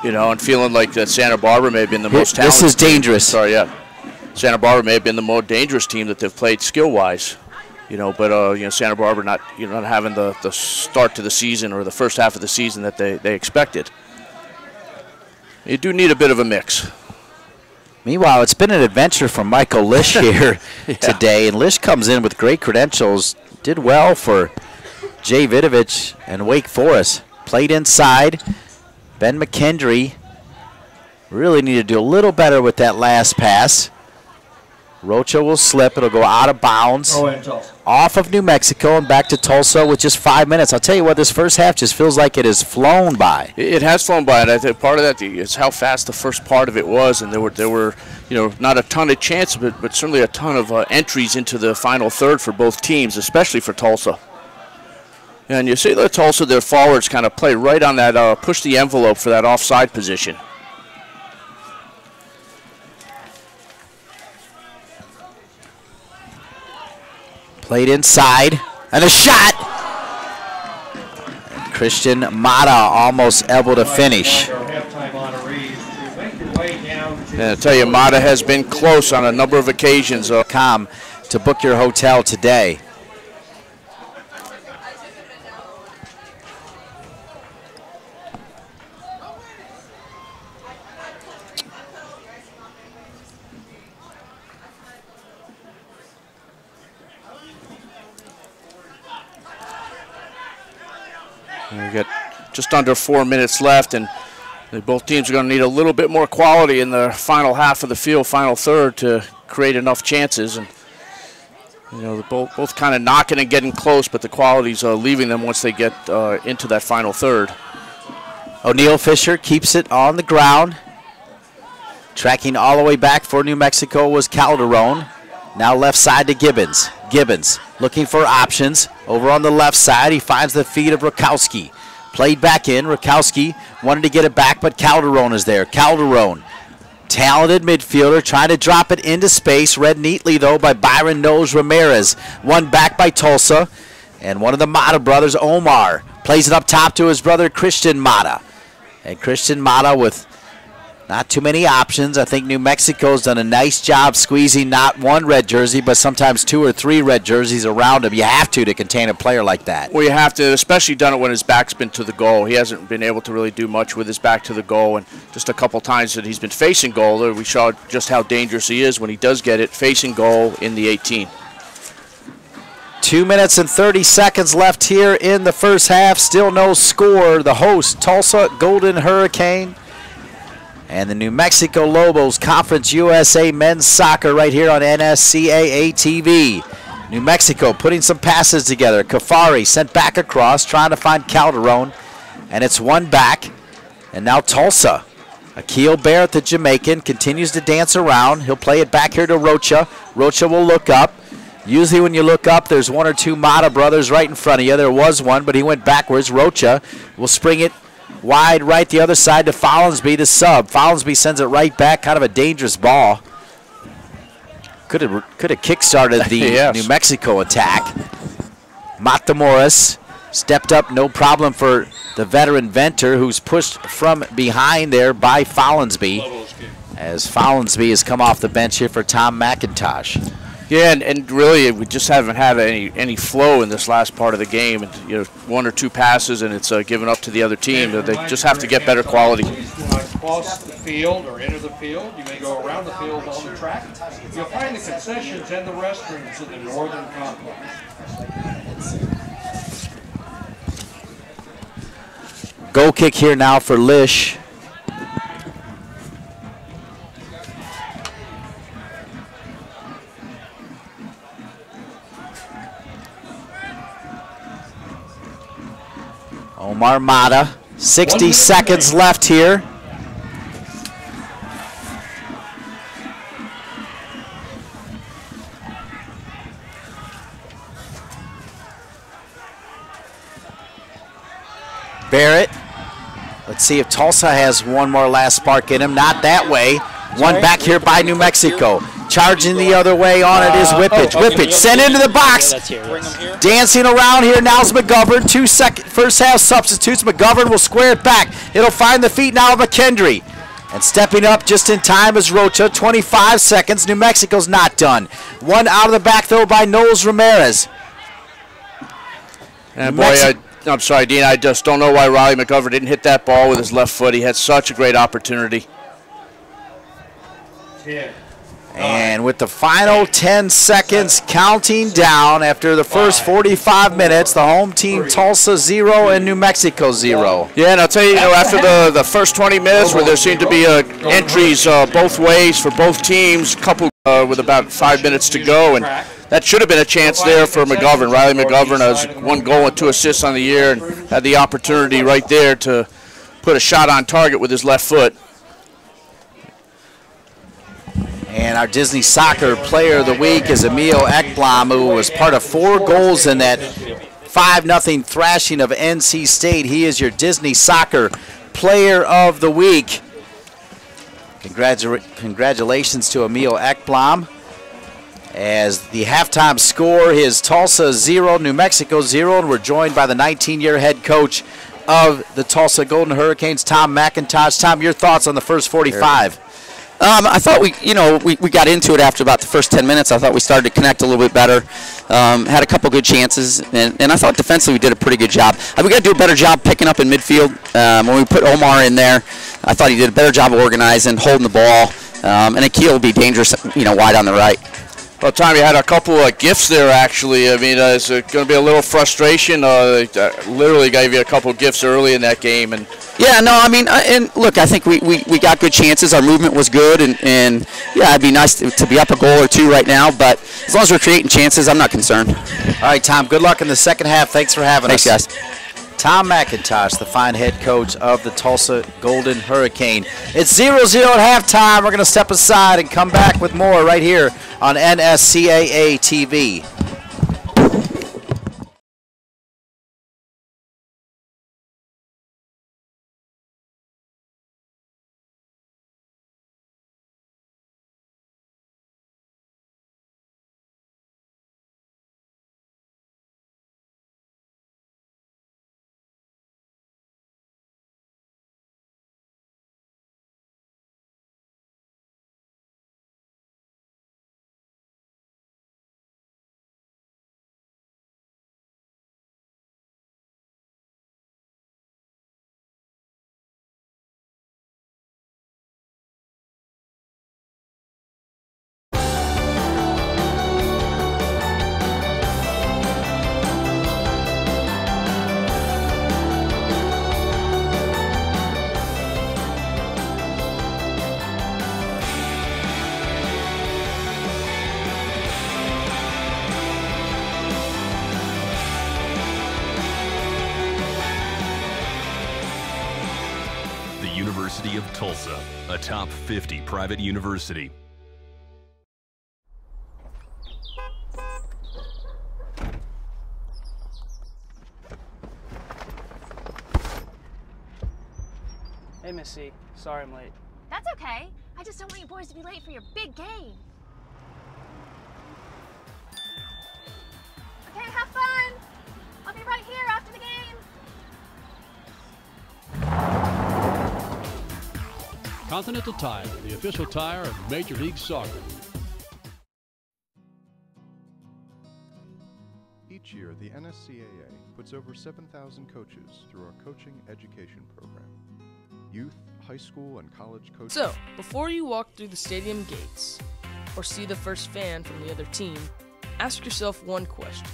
and feeling like that Santa Barbara may have been the most talented.
This is dangerous.
Sorry, yeah. Santa Barbara may have been the more dangerous team that they've played skill-wise, but Santa Barbara not having the start to the season or the first half of the season that they expected. You do need a bit of a mix.
Meanwhile, it's been an adventure for Michael Lish here today, and Lish comes in with great credentials. Did well for Jay Vidovich and Wake Forest. Played inside. Ben McKendry really needed to do a little better with that last pass. Rocha will slip. It'll go out of bounds. Off of New Mexico and back to Tulsa with just 5 minutes. I'll tell you what, this first half just feels like it has flown by.
It has flown by, and I think part of that is how fast the first part of it was, and there were not a ton of chances, but certainly a ton of entries into the final third for both teams, especially for Tulsa. And you see that Tulsa, their forwards kind of play right on that, push the envelope for that offside position.
Played inside, and a shot! And Christian Mata almost able to finish.
And I tell you, Mata has been close on a number of occasions.
To book your hotel today.
We got just under 4 minutes left, and both teams are going to need a little bit more quality in the final half of the field, final third, to create enough chances. And they're both kind of knocking and getting close, but the quality's leaving them once they get into that final third.
O'Neal Fisher keeps it on the ground. Tracking all the way back for New Mexico was Calderon. Now left side to Gibbons. Gibbons looking for options. Over on the left side, he finds the feet of Rakowski. Played back in. Rakowski wanted to get it back, but Calderon is there. Calderon, talented midfielder, trying to drop it into space. Read neatly, though, by Byron Nose Ramirez. One back by Tulsa. And one of the Mata brothers, Omar, plays it up top to his brother, Christian Mata. And Christian Mata with not too many options. I think New Mexico's done a nice job squeezing not one red jersey, but sometimes 2 or 3 red jerseys around him. You have to contain a player like that.
Well, you have to, especially done it when his back's been to the goal. He hasn't been able to really do much with his back to the goal, and just a couple times that he's been facing goal, we saw just how dangerous he is when he does get it, facing goal in the 18.
2 minutes and 30 seconds left here in the first half. Still no score. The host, Tulsa Golden Hurricane, and the New Mexico Lobos Conference USA Men's Soccer right here on NSCAA TV. New Mexico putting some passes together. Kafari sent back across, trying to find Calderon, and it's one back. And now Tulsa. Akil Barrett, the Jamaican, continues to dance around. He'll play it back here to Rocha. Rocha will look up. Usually when you look up, there's 1 or 2 Mata brothers right in front of you. There was one, but he went backwards. Rocha will spring it wide right the other side to Follansby, the sub. Follansby sends it right back, kind of a dangerous ball. Could have kick-started the
yes.
New Mexico attack. Matamoros stepped up, no problem for the veteran Venter, who's pushed from behind there by Follansby, as Follansby has come off the bench here for Tom McIntosh.
Yeah, and really we just haven't had any flow in this last part of the game. And 1 or 2 passes, and it's given up to the other team. They just have to get better quality.
Please do not cross the field or enter the field. You may go around the field on the track. You'll find the concessions and the restrooms in the northern complex.
Goal kick here now for Lish. Omar Mata, 60 seconds left here. Barrett. Let's see if Tulsa has one more last spark in him. Not that way. One back here by New Mexico. Charging the other way on it is Whippage. Whippage sent into the box. Dancing around here now is McGovern. First half substitutes. McGovern will square it back. It'll find the feet now of McKendry. And stepping up just in time is Rocha. 25 seconds. New Mexico's not done. One out of the back though by Knowles Ramirez.
And boy, I'm sorry, Dean. I just don't know why Riley McGovern didn't hit that ball with his left foot. He had such a great opportunity.
And with the final 10 seconds counting down after the first 45 minutes, the home team Tulsa 0 and New Mexico 0.
Yeah, and I'll tell you, after the first 20 minutes where there seemed to be entries both ways for both teams, couple with about 5 minutes to go, and that should have been a chance there for McGovern. Riley McGovern has 1 goal and 2 assists on the year and had the opportunity right there to put a shot on target with his left foot.
And our Disney Soccer Player of the Week is Emil Ekblom, who was part of 4 goals in that 5-0 thrashing of NC State. He is your Disney Soccer Player of the Week. Congratulations to Emil Ekblom. As the halftime score is Tulsa 0, New Mexico 0, and we're joined by the 19-year head coach of the Tulsa Golden Hurricanes, Tom McIntosh. Tom, your thoughts on the first 45?
I thought we got into it after about the first 10 minutes. I thought we started to connect a little bit better. Had a couple good chances, and I thought defensively we did a pretty good job. We got to do a better job picking up in midfield. When we put Omar in there, I thought he did a better job of organizing, holding the ball, and Akil will be dangerous, wide on the right.
Well, Tom, you had a couple of gifts there, actually. I mean, it's going to be a little frustration. Literally gave you a couple of gifts early in that game. And
yeah, no, I mean, and look, I think we got good chances. Our movement was good, and yeah, it'd be nice to be up a goal or 2 right now. But as long as we're creating chances, I'm not concerned.
All right, Tom, good luck in the second half. Thanks for having us.
Thanks, guys.
Tom McIntosh, the fine head coach of the Tulsa Golden Hurricane. It's 0-0 at halftime. We're going to step aside and come back with more right here on NSCAA TV.
University of Tulsa, a top 50 private university.
Hey, Miss C. Sorry I'm late.
That's okay. I just don't want you boys to be late for your big game. Okay, have fun. I'll be right here after the game.
Continental Tire, the official tire of Major League Soccer.
Each year, the NSCAA puts over 7,000 coaches through our coaching education program. Youth, high school, and college coaches.
So, before you walk through the stadium gates or see the first fan from the other team, ask yourself one question.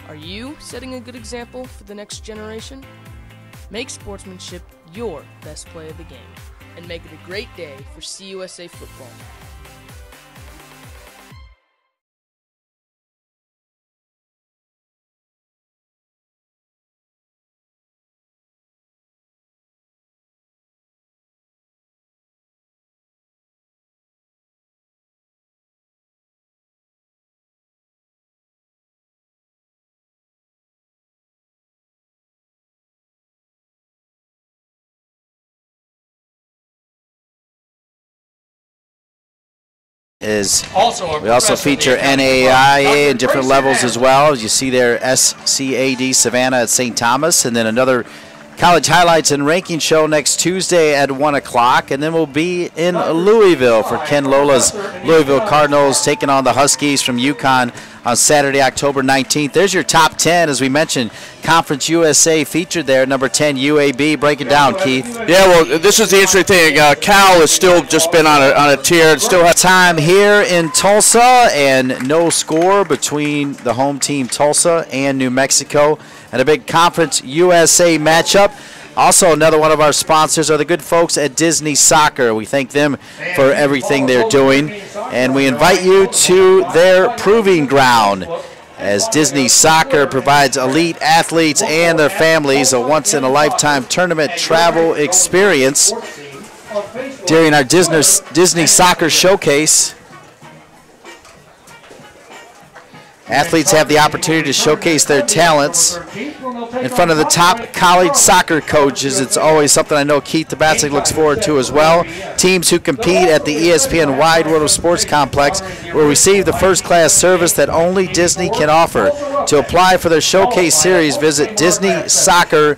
Are you setting a good example for the next generation? Make sportsmanship your best play of the game, and make it a great day for CUSA football.
is
Also
we also feature NAIA in different levels as well. As you see there, SCAD Savannah at St. Thomas, and then another college highlights and ranking show next Tuesday at 1 o'clock, and then we'll be in Louisville for Ken Lola's Louisville Cardinals taking on the Huskies from UConn on Saturday, October 19th. There's your top 10, as we mentioned. Conference USA featured there, number 10 UAB. Break it down, Keith.
Yeah, well, this is the interesting thing. Cal has still just been on a tear. Still has
time here in Tulsa, and no score between the home team Tulsa and New Mexico, and a big Conference USA matchup. Also, another one of our sponsors are the good folks at Disney Soccer. We thank them for everything they're doing, and we invite you to their proving ground, as Disney Soccer provides elite athletes and their families a once-in-a-lifetime tournament travel experience during our Disney Soccer Showcase. Athletes have the opportunity to showcase their talents in front of the top college soccer coaches. It's always something I know Keith Tabatsik looks forward to as well. Teams who compete at the ESPN Wide World of Sports Complex will receive the first-class service that only Disney can offer. To apply for their showcase series, visit DisneySoccer.com.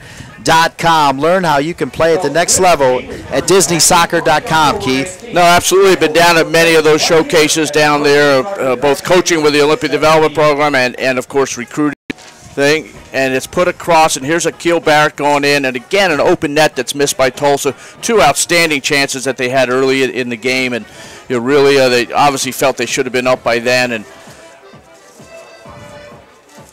Learn how you can play at the next level at DisneySoccer.com, Keith.
No, absolutely. Been down at many of those showcases down there, both coaching with the Olympic Development Program and of course, recruiting thing. And it's put across, and here's Akil Barrett going in, and again, an open net that's missed by Tulsa. Two outstanding chances that they had early in the game, and really, they obviously felt they should have been up by then. And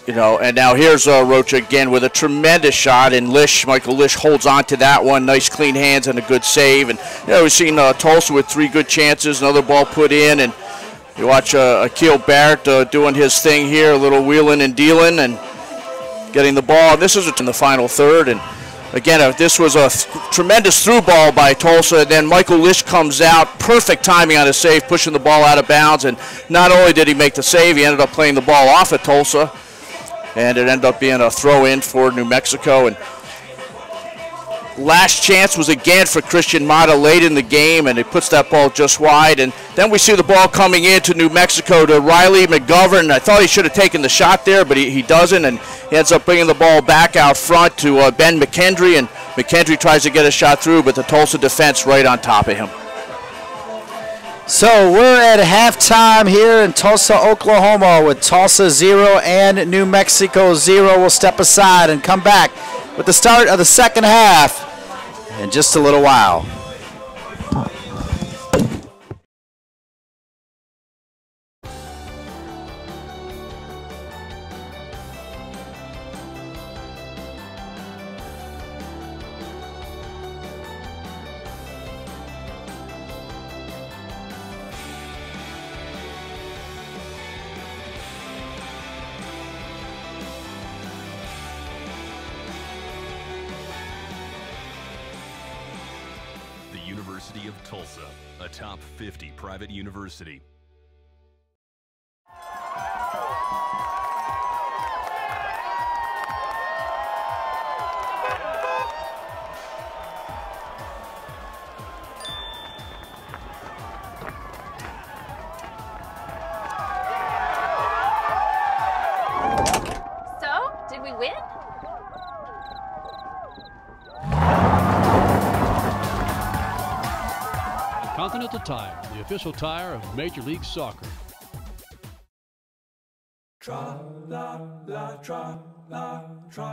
and now here's Rocha again with a tremendous shot, and Michael Lish holds on to that one. Nice clean hands and a good save. And we've seen Tulsa with 3 good chances, another ball put in, and you watch Akil Barrett doing his thing here, a little wheeling and dealing and getting the ball. This is in the final third, and again, this was a tremendous through ball by Tulsa, and then Michael Lish comes out, perfect timing on his save, pushing the ball out of bounds, and not only did he make the save, he ended up playing the ball off at Tulsa, and it ended up being a throw-in for New Mexico. And last chance was again for Christian Mata late in the game, and he puts that ball just wide. And then we see the ball coming into New Mexico to Riley McGovern. I thought he should have taken the shot there, but he doesn't, and he ends up bringing the ball back out front to Ben McKendry, and McKendry tries to get a shot through, but the Tulsa defense right on top of him.
So we're at halftime here in Tulsa, Oklahoma, with Tulsa 0 and New Mexico 0. We'll step aside and come back with the start of the second half in just a little while.
University of Tulsa, a top 50 private university.
So, did we win?
Continental Tire, the official tire of Major League Soccer.
Tra-la-la, tra-la-la.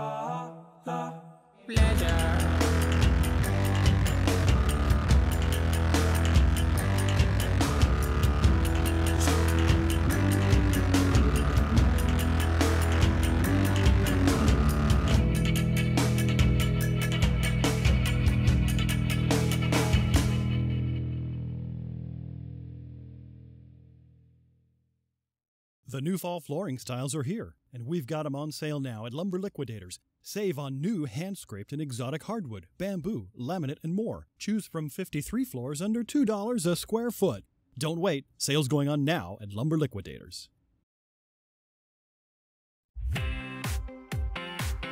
The new fall flooring styles are here, and we've got them on sale now at Lumber Liquidators. Save on new hand-scraped and exotic hardwood, bamboo, laminate, and more. Choose from 53 floors under $2 a square foot. Don't wait. Sales going on now at Lumber Liquidators.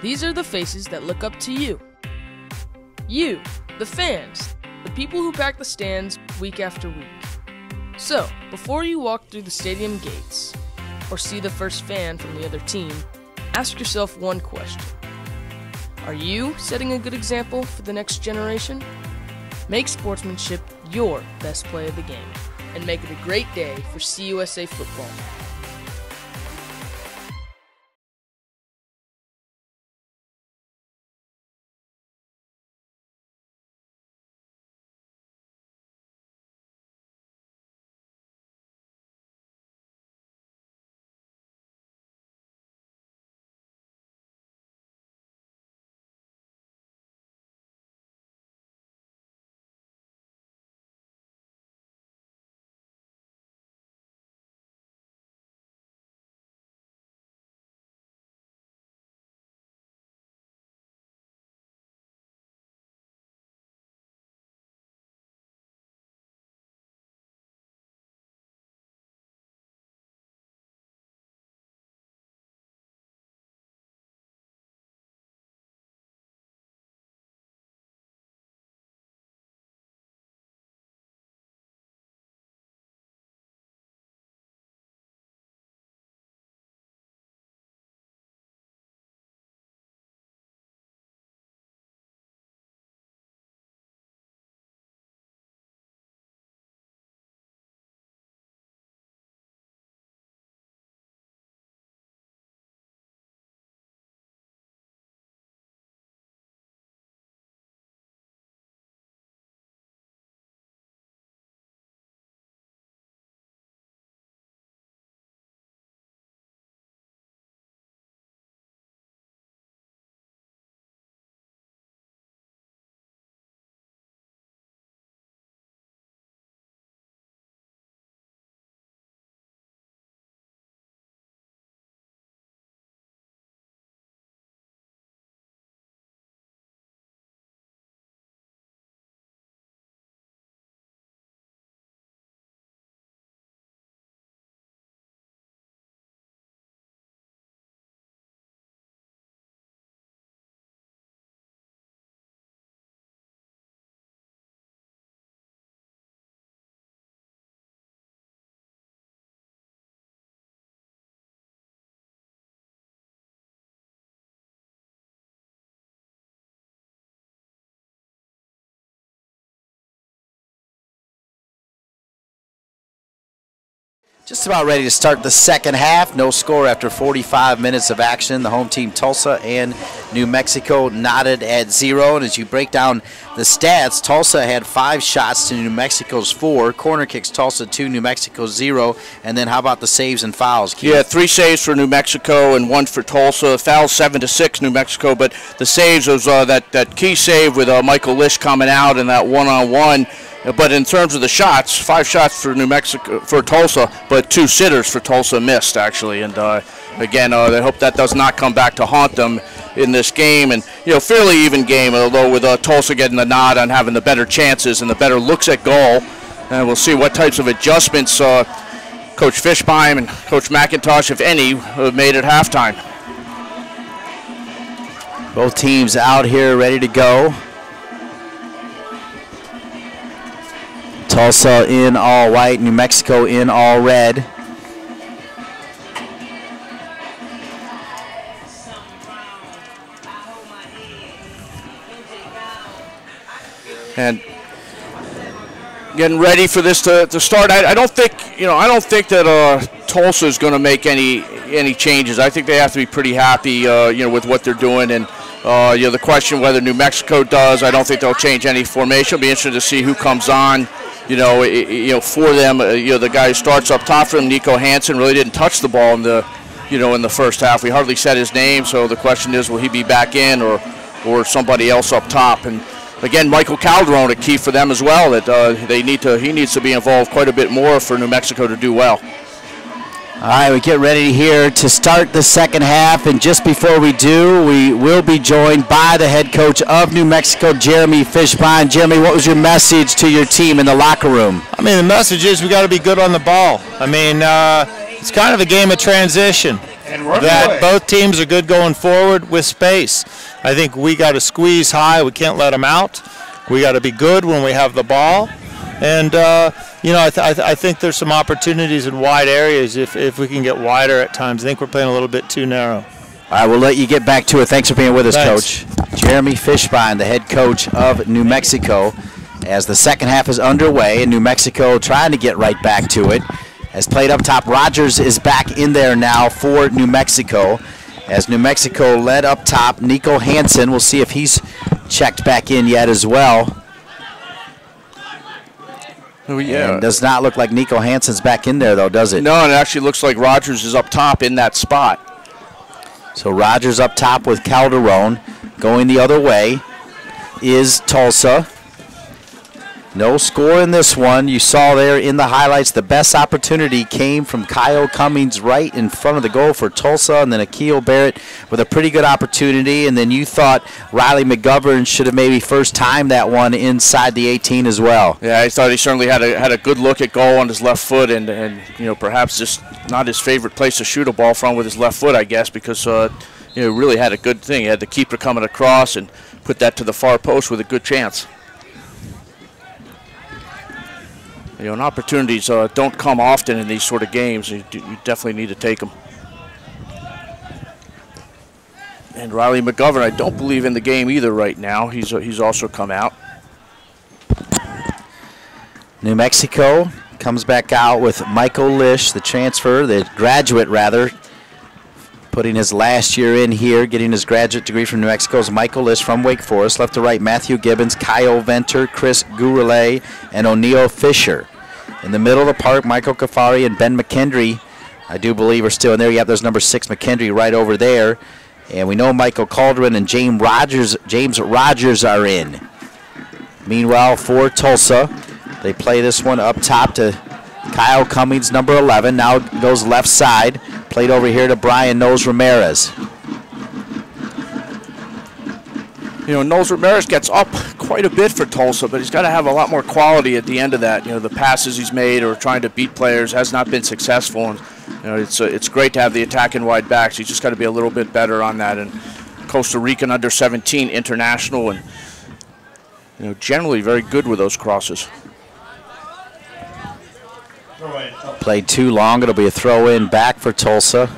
These are the faces that look up to you. You, the fans, the people who pack the stands week after week. So, before you walk through the stadium gates or see the first fan from the other team, ask yourself one question. Are you setting a good example for the next generation? Make sportsmanship your best play of the game, and make it a great day for CUSA football.
Just about ready to start the second half. No score after 45 minutes of action. The home team Tulsa and New Mexico knotted at 0. And as you break down the stats, Tulsa had 5 shots to New Mexico's 4. Corner kicks Tulsa 2, New Mexico 0. And then how about the saves and fouls, Keith?
Yeah, 3 saves for New Mexico and 1 for Tulsa. Fouls 7-6 New Mexico, but the saves was that key save with Michael Lish coming out and that one-on-one. But in terms of the shots, 5 shots for New Mexico for Tulsa, but 2 sitters for Tulsa missed actually. And again, they hope that does not come back to haunt them in this game. And fairly even game, although with Tulsa getting the nod on having the better chances and the better looks at goal. And we'll see what types of adjustments Coach Fishbein and Coach McIntosh, if any, made at halftime.
Both teams out here ready to go. Tulsa in all white, New Mexico in all red.
And getting ready for this to start. I don't think that Tulsa is going to make any changes. I think they have to be pretty happy with what they're doing. And the question whether New Mexico does, I don't think they'll change any formation. It'll be interesting to see who comes on. For them, the guy who starts up top for them, Nico Hansen, really didn't touch the ball in the first half. We hardly said his name, so the question is, will he be back in or somebody else up top? And again, Michael Calderon, a key for them as well. That he needs to be involved quite a bit more for New Mexico to do well.
All right, we get ready here to start the second half, and just before we do, we will be joined by the head coach of New Mexico, Jeremy Fishbein. Jeremy, what was your message to your team in the locker room?
I mean, the message is we got to be good on the ball. I mean, it's kind of a game of transition. That both teams are good going forward with space. I think we got to squeeze high. We can't let them out. We got to be good when we have the ball. And, you know, I think there's some opportunities in wide areas if we can get wider at times. I think we're playing a little bit too narrow.
All right, we'll let you get back to it. Thanks for being with us,
Thanks.
Coach. Jeremy Fishbein, the head coach of New Mexico, as the second half is underway, and New Mexico trying to get right back to it. As played up top, Rogers is back in there now for New Mexico. As New Mexico led up top, Nico Hansen. We'll see if he's checked back in yet as well.
Oh, yeah.
And does not look like Nico Hansen's back in there, though, does it?
No, and it actually looks like Rogers is up top in that spot.
So Rogers up top with Calderon. Going the other way is Tulsa. No score in this one. You saw there in the highlights the best opportunity came from Kyle Cummings right in front of the goal for Tulsa, and then Akil Barrett with a pretty good opportunity. And then you thought Riley McGovern should have maybe first timed that one inside the 18 as well.
Yeah, I thought he certainly had a good look at goal on his left foot, and you know, perhaps just not his favorite place to shoot a ball from with his left foot, I guess, because you know, really had a good thing. He had the keeper coming across and put that to the far post with a good chance. You know, and opportunities don't come often in these sort of games. You definitely need to take them. And Riley McGovern, I don't believe in the game either right now. He's also come out.
New Mexico comes back out with Michael Lish, the transfer, the graduate rather, putting his last year in here, getting his graduate degree from New Mexico's Michael Lish from Wake Forest. Left to right, Matthew Gibbons, Kyle Venter, Chris Gourelet, and O'Neill Fisher. In the middle of the park, Michael Kafari and Ben McKendry, I do believe, are still in there. Yep, there's number 6 McKendry right over there. And we know Michael Calderon and James Rogers are in. Meanwhile, for Tulsa, they play this one up top to Kyle Cummings, number 11. Now goes left side. Played over here to Brian Nose Ramirez.
You know, Nose Ramirez gets up quite a bit for Tulsa, but he's got to have a lot more quality at the end of that. You know, the passes he's made or trying to beat players has not been successful. And you know, it's great to have the attacking wide backs. He's just got to be a little bit better on that. And Costa Rican under 17 international, and you know, generally very good with those crosses.
Played too long. It'll be a throw-in back for Tulsa.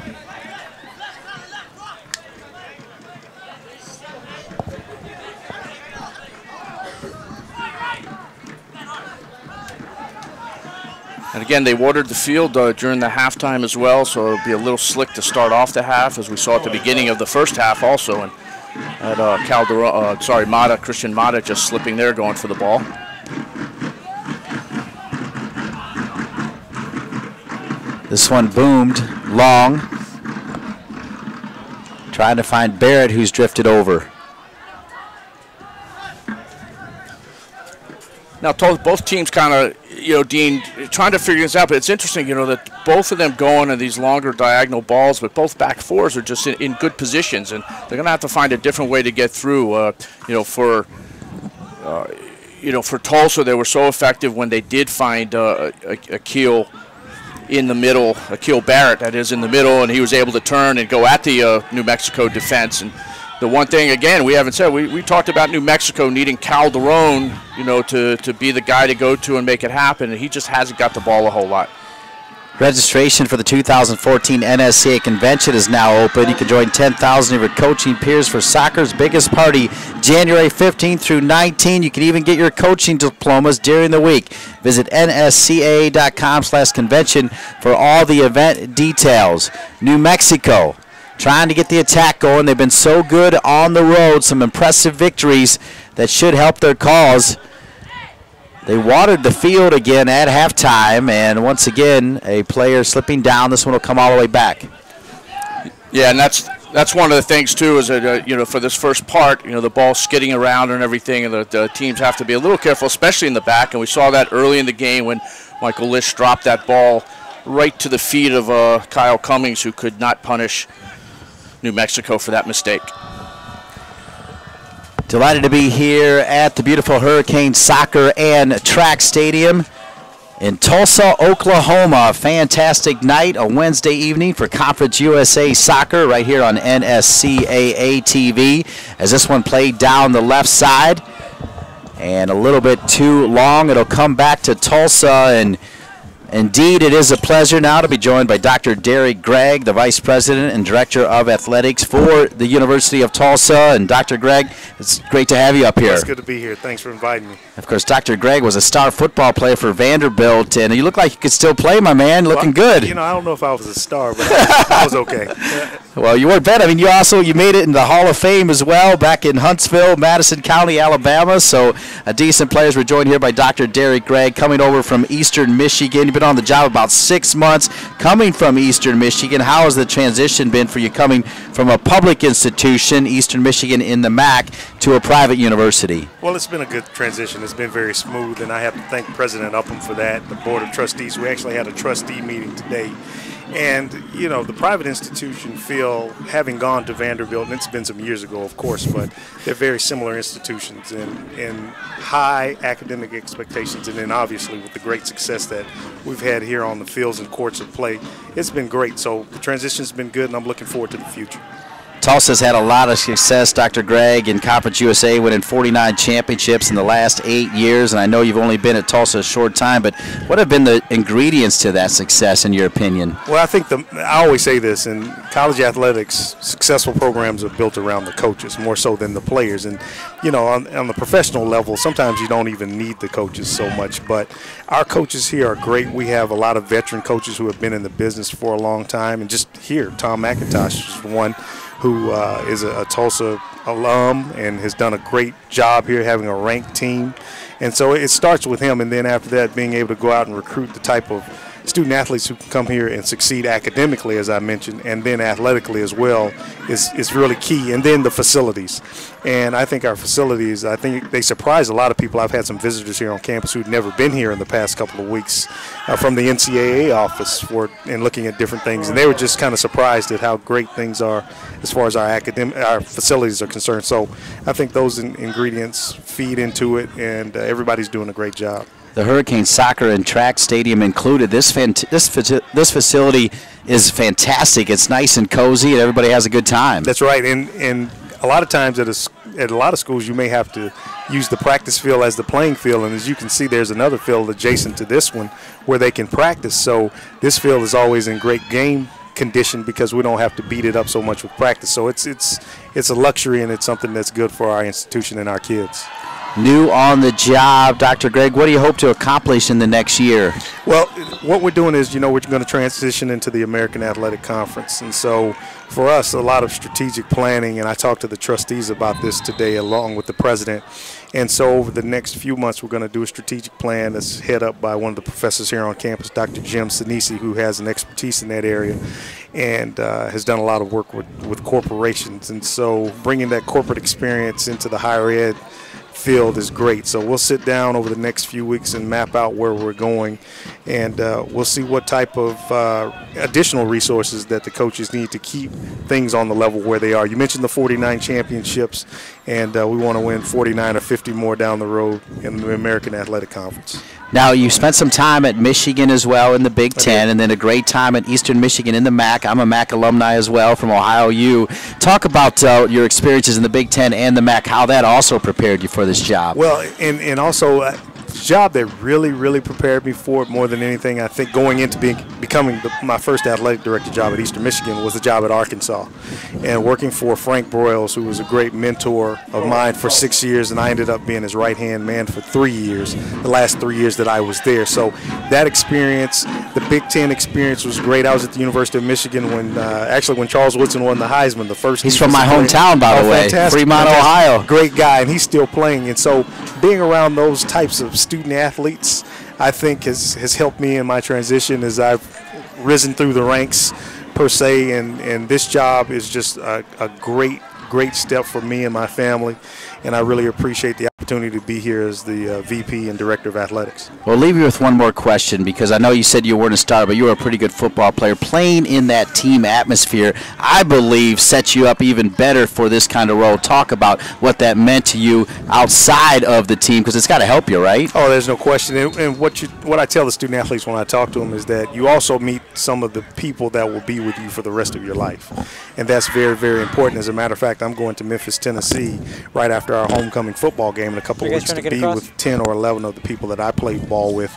And again, they watered the field during the halftime as well, so it'll be a little slick to start off the half, as we saw at the beginning of the first half also. And at Christian Mata just slipping there, going for the ball.
This one boomed long. Trying to find Barrett, who's drifted over.
Now, both teams kind of, you know, Dean, trying to figure this out, but it's interesting, you know, that both of them going in these longer diagonal balls, but both back fours are just in good positions, and they're going to have to find a different way to get through. For Tulsa, they were so effective when they did find Akil in the middle, Akil Barrett, that is, in the middle, and he was able to turn and go at the New Mexico defense. And the one thing, again, we haven't said, we talked about New Mexico needing Calderon, you know, to be the guy to go to and make it happen, and he just hasn't got the ball a whole lot.
Registration for the 2014 NSCA Convention is now open. You can join 10,000 of your coaching peers for soccer's biggest party, January 15th through 19. You can even get your coaching diplomas during the week. Visit nscaa.com/convention for all the event details. New Mexico trying to get the attack going. They've been so good on the road, some impressive victories that should help their cause. They watered the field again at halftime, and once again, a player slipping down. This one will come all the way back.
Yeah, and that's one of the things too, is that you know, for this first part, you know, the ball skidding around and everything, and the teams have to be a little careful, especially in the back. And we saw that early in the game when Michael Lish dropped that ball right to the feet of Kyle Cummings, who could not punish New Mexico for that mistake.
Delighted to be here at the beautiful Hurricane Soccer and Track Stadium in Tulsa, Oklahoma. Fantastic night, a Wednesday evening for Conference USA Soccer right here on NSCAA TV, as this one played down the left side. and a little bit too long. It'll come back to Tulsa, and indeed, it is a pleasure now to be joined by Dr. Derek Gregg, the Vice President and Director of Athletics for the University of Tulsa. And Dr. Gregg, it's great to have you up here.
It's good to be here. Thanks for inviting me.
Of course, Dr. Gregg was a star football player for Vanderbilt, and you look like you could still play, my man. Looking good.
You know, I don't know if I was a star, but I was okay.
Well, you weren't bad. I mean, you made it in the Hall of Fame as well back in Huntsville, Madison County, Alabama. So decent players. We're joined here by Dr. Derek Gregg, coming over from Eastern Michigan. You've been on the job about 6 months, coming from Eastern Michigan. How has the transition been for you coming from a public institution, Eastern Michigan in the MAC, to a private university?
Well, it's been a good transition. It's been very smooth, and I have to thank President Upham for that, the Board of Trustees. We actually had a trustee meeting today. And, you know, the private institution feel, having gone to Vanderbilt, and it's been some years ago, of course, but they're very similar institutions in high academic expectations. And then obviously with the great success that we've had here on the fields and courts of play, it's been great. So the transition's been good, and I'm looking forward to the future.
Tulsa's had a lot of success, Dr. Gregg, in Conference USA, winning 49 championships in the last 8 years, and I know you've only been at Tulsa a short time, but what have been the ingredients to that success, in your opinion?
Well, I think I always say this, in college athletics, successful programs are built around the coaches more so than the players. And, you know, on the professional level, sometimes you don't even need the coaches so much, but our coaches here are great. We have a lot of veteran coaches who have been in the business for a long time, and just here, Tom McIntosh is one who is a Tulsa alum and has done a great job here having a ranked team. And so it starts with him, and then after that being able to go out and recruit the type of student athletes who can come here and succeed academically, as I mentioned, and then athletically as well is really key. And then the facilities. And I think our facilities, I think they surprise a lot of people. I've had some visitors here on campus who'd never been here in the past couple of weeks from the NCAA office and looking at different things. And they were just kind of surprised at how great things are as far as our facilities are concerned. So I think those ingredients feed into it, and everybody's doing a great job.
The Hurricane Soccer and Track Stadium included. This facility is fantastic. It's nice and cozy, and everybody has a good time.
That's right. And a lot of times at a lot of schools, you may have to use the practice field as the playing field. And as you can see, there's another field adjacent to this one where they can practice. So this field is always in great game condition because we don't have to beat it up so much with practice. So it's a luxury, and it's something that's good for our institution and our kids.
New on the job, Dr. Gregg, what do you hope to accomplish in the next year?
Well, what we're doing is, you know, we're going to transition into the American Athletic Conference. And so for us, a lot of strategic planning, and I talked to the trustees about this today along with the president. And so over the next few months, we're going to do a strategic plan that's head up by one of the professors here on campus, Dr. Jim Sinisi, who has an expertise in that area and has done a lot of work with corporations. And so bringing that corporate experience into the higher ed field is great. So we'll sit down over the next few weeks and map out where we're going, and we'll see what type of additional resources that the coaches need to keep things on the level where they are. You mentioned the 49 championships, and we want to win 49 or 50 more down the road in the American Athletic Conference.
Now, you spent some time at Michigan as well in the Big Ten, and then a great time at Eastern Michigan in the MAC. I'm a MAC alumni as well from Ohio U. Talk about your experiences in the Big Ten and the MAC, how that also prepared you for this job.
Well, and also the job that really prepared me for it more than anything, I think, going into becoming my first athletic director job at Eastern Michigan was the job at Arkansas. And working for Frank Broyles, who was a great mentor of mine for 6 years, and I ended up being his right-hand man for 3 years, the last 3 years that I was there. So that experience, the Big Ten experience was great. I was at the University of Michigan when Charles Woodson won the Heisman, the first.
He's from my hometown, by the way, Fremont, Ohio.
Great guy, and he's still playing. And so being around those types of student athletes, I think has helped me in my transition as I've risen through the ranks per se, and this job is just a great step for me and my family, and I really appreciate the opportunity to be here as the VP and Director of Athletics.
Well, I'll leave you with one more question, because I know you said you weren't a star, but you were a pretty good football player. Playing in that team atmosphere, I believe, sets you up even better for this kind of role. Talk about what that meant to you outside of the team, because it's got to help you, right?
Oh, there's no question. And what I tell the student athletes when I talk to them is that you also meet some of the people that will be with you for the rest of your life. And that's very important. As a matter of fact, I'm going to Memphis, Tennessee right after our homecoming football game. a couple of weeks to be with 10 or 11 of the people that I played ball with,